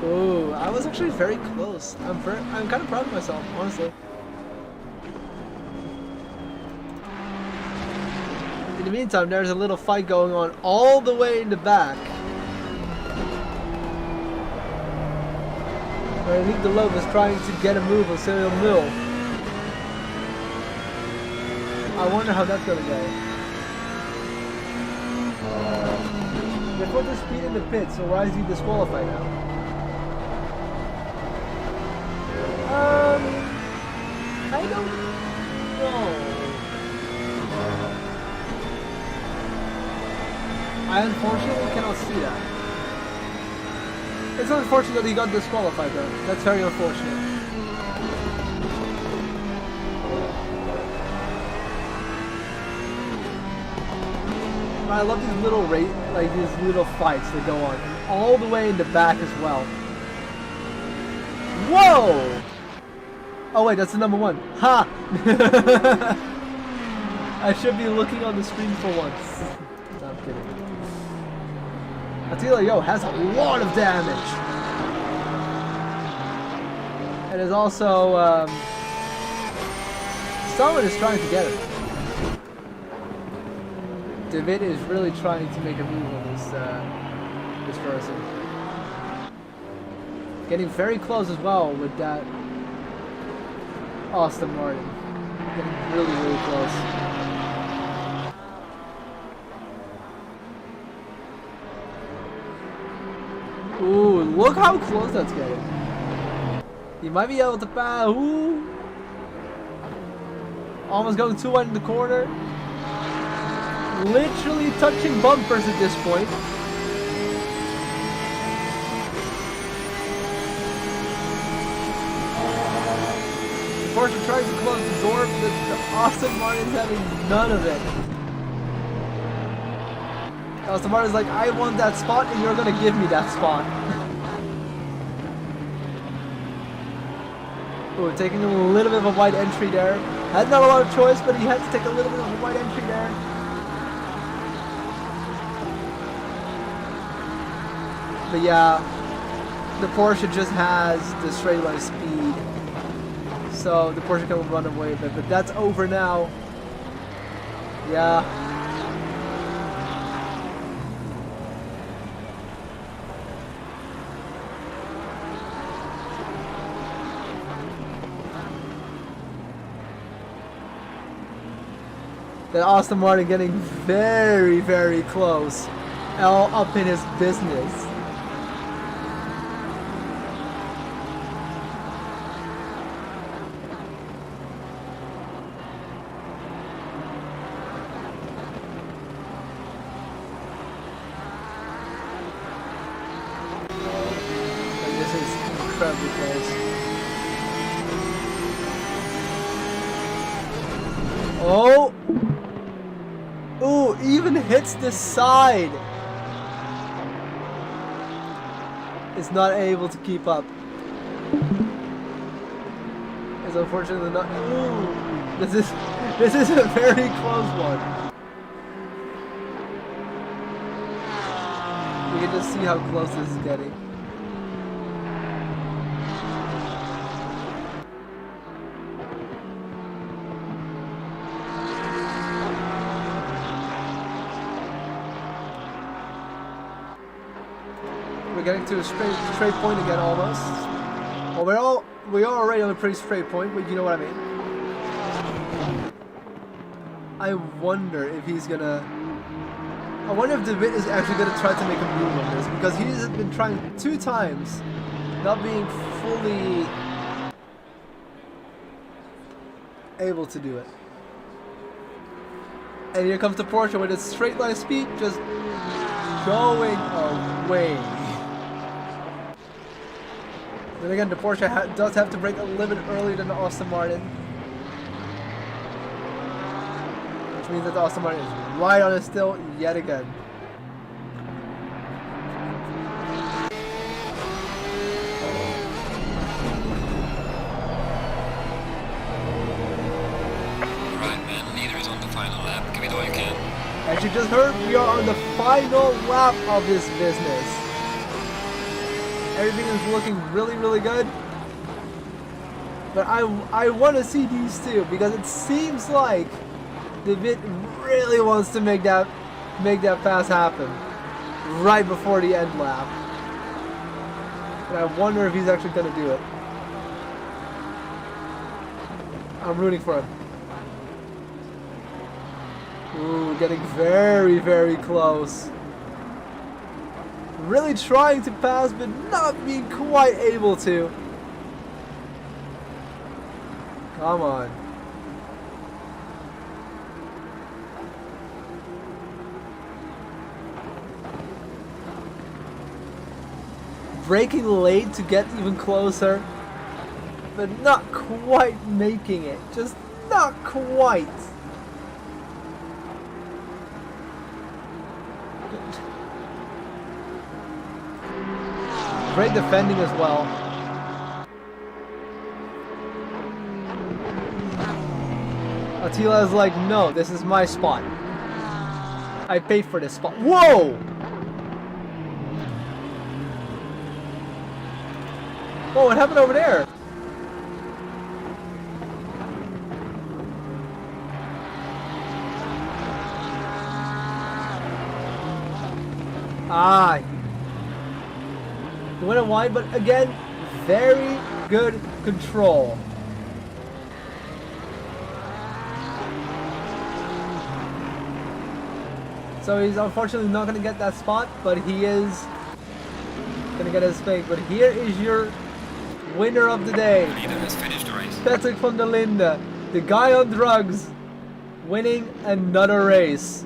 [SPEAKER 1] Ooh, I was actually very close. I'm kind of proud of myself, honestly. In the meantime, there's a little fight going on all the way in the back. I think the Loeb is trying to get a move on Serial Mill. I wonder how that's gonna go. They put the speed in the pit, so why is he disqualified now? I don't know. I unfortunately cannot see that. It's unfortunate that he got disqualified though. That's very unfortunate. I love these little these little fights that go on, and all the way in the back as well. Whoa! Oh wait, that's the number 1. Ha! I should be looking on the screen for once. No, I'm kidding. Attila Yo has a lot of damage. And is also, someone is trying to get it. David is really trying to make a move on this person. Getting very close as well with that Aston Martin. Getting really, really close. Ooh, look how close that's getting. He might be able to pass. Ooh. Almost going too wide in the corner. Literally touching bumpers at this point. Porsche tries to close the door, but the Aston Martin's having none of it. Aston Martin's like, I want that spot and you're gonna give me that spot. Ooh, taking a little bit of a wide entry there. Had not a lot of choice, but he had to take a little bit of a wide entry there. But yeah, the Porsche just has the straight line speed. So the Porsche can run away a bit, but that's over now. Yeah. That Aston Martin getting very, very close. All up in his business. This is incredibly close. Oh! Ooh, even hits the side. It's not able to keep up. It's unfortunately not. Ooh, this is a very close one. You can just see how close this is getting. getting to a straight point again almost. Well, we are already on a pretty straight point, but you know what I mean. I wonder if he's gonna... I wonder if DeWitt is actually gonna try to make a move on this, because he's been trying 2 times, not being fully able to do it. And here comes the Porsche with its straight line speed, just going away. Then again, the Porsche does have to brake a little bit earlier than the Aston Martin. Which means that the Aston Martin is right on it still, yet again.
[SPEAKER 2] Right, man, leader is on the final lap. Give it all you can.
[SPEAKER 1] As you just heard, we are on the final lap of this business. Everything is looking really, really good. But I want to see these two, because it seems like DeWitt really wants to make that pass happen right before the end lap. And I wonder if he's actually going to do it. I'm rooting for him. Ooh, getting very, very close. Really trying to pass, but not being quite able to. Come on. Braking late to get even closer, but not quite making it. Just not quite. Great defending as well. Attila is like, no, this is my spot. I paid for this spot. Whoa! Whoa, what happened over there? Ah. He went wide, but again, very good control. So he's unfortunately not going to get that spot, but he is going to get his fake. But here is your winner of the day.
[SPEAKER 2] The leader has finished the race.
[SPEAKER 1] Patrick van der Linde, the guy on drugs, winning another race.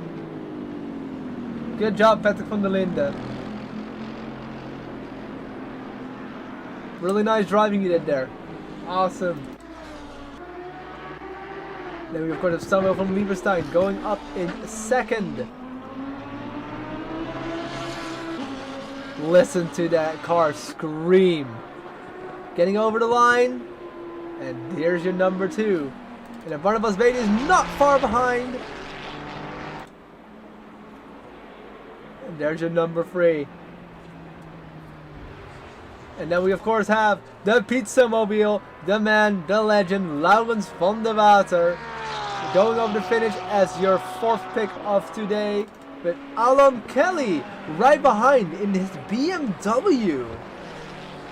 [SPEAKER 1] Good job, Patrick van der Linde. Really nice driving you did there. Awesome. Then we of course have Samuel from Lieberstein going up in second. Listen to that car scream. Getting over the line. And here's your number 2. And Barnabas Beatty is not far behind. And there's your number 3. And then we of course have the Pizza Mobile, the man, the legend, Laurens van der Water, going over the finish as your 4th pick of today, with Alon Kelly right behind in his BMW.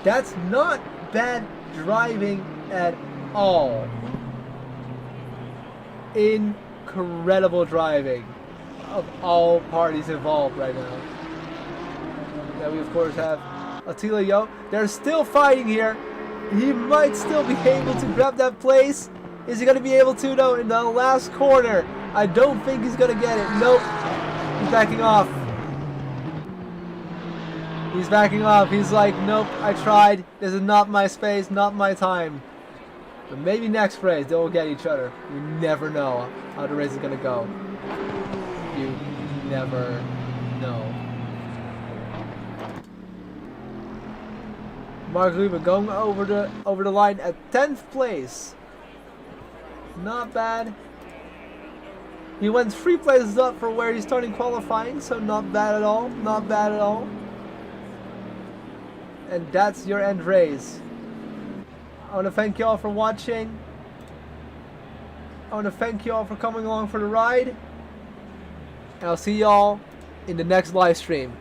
[SPEAKER 1] That's not bad driving at all. Incredible driving of all parties involved right now. Then we of course have Attila Yo. They're still fighting here. He might still be able to grab that place. Is he going to be able to though in the last corner? I don't think he's going to get it. Nope. He's backing off. He's backing off. He's like, nope, I tried. This is not my space, not my time. But maybe next race they'll get each other. You never know how the race is going to go. You never know. Mark Ruben going over the line at 10th place. Not bad. He went 3 places up for where he's starting qualifying, so not bad at all. Not bad at all. And that's your end race. I want to thank you all for watching. I want to thank you all for coming along for the ride. And I'll see y'all in the next live stream.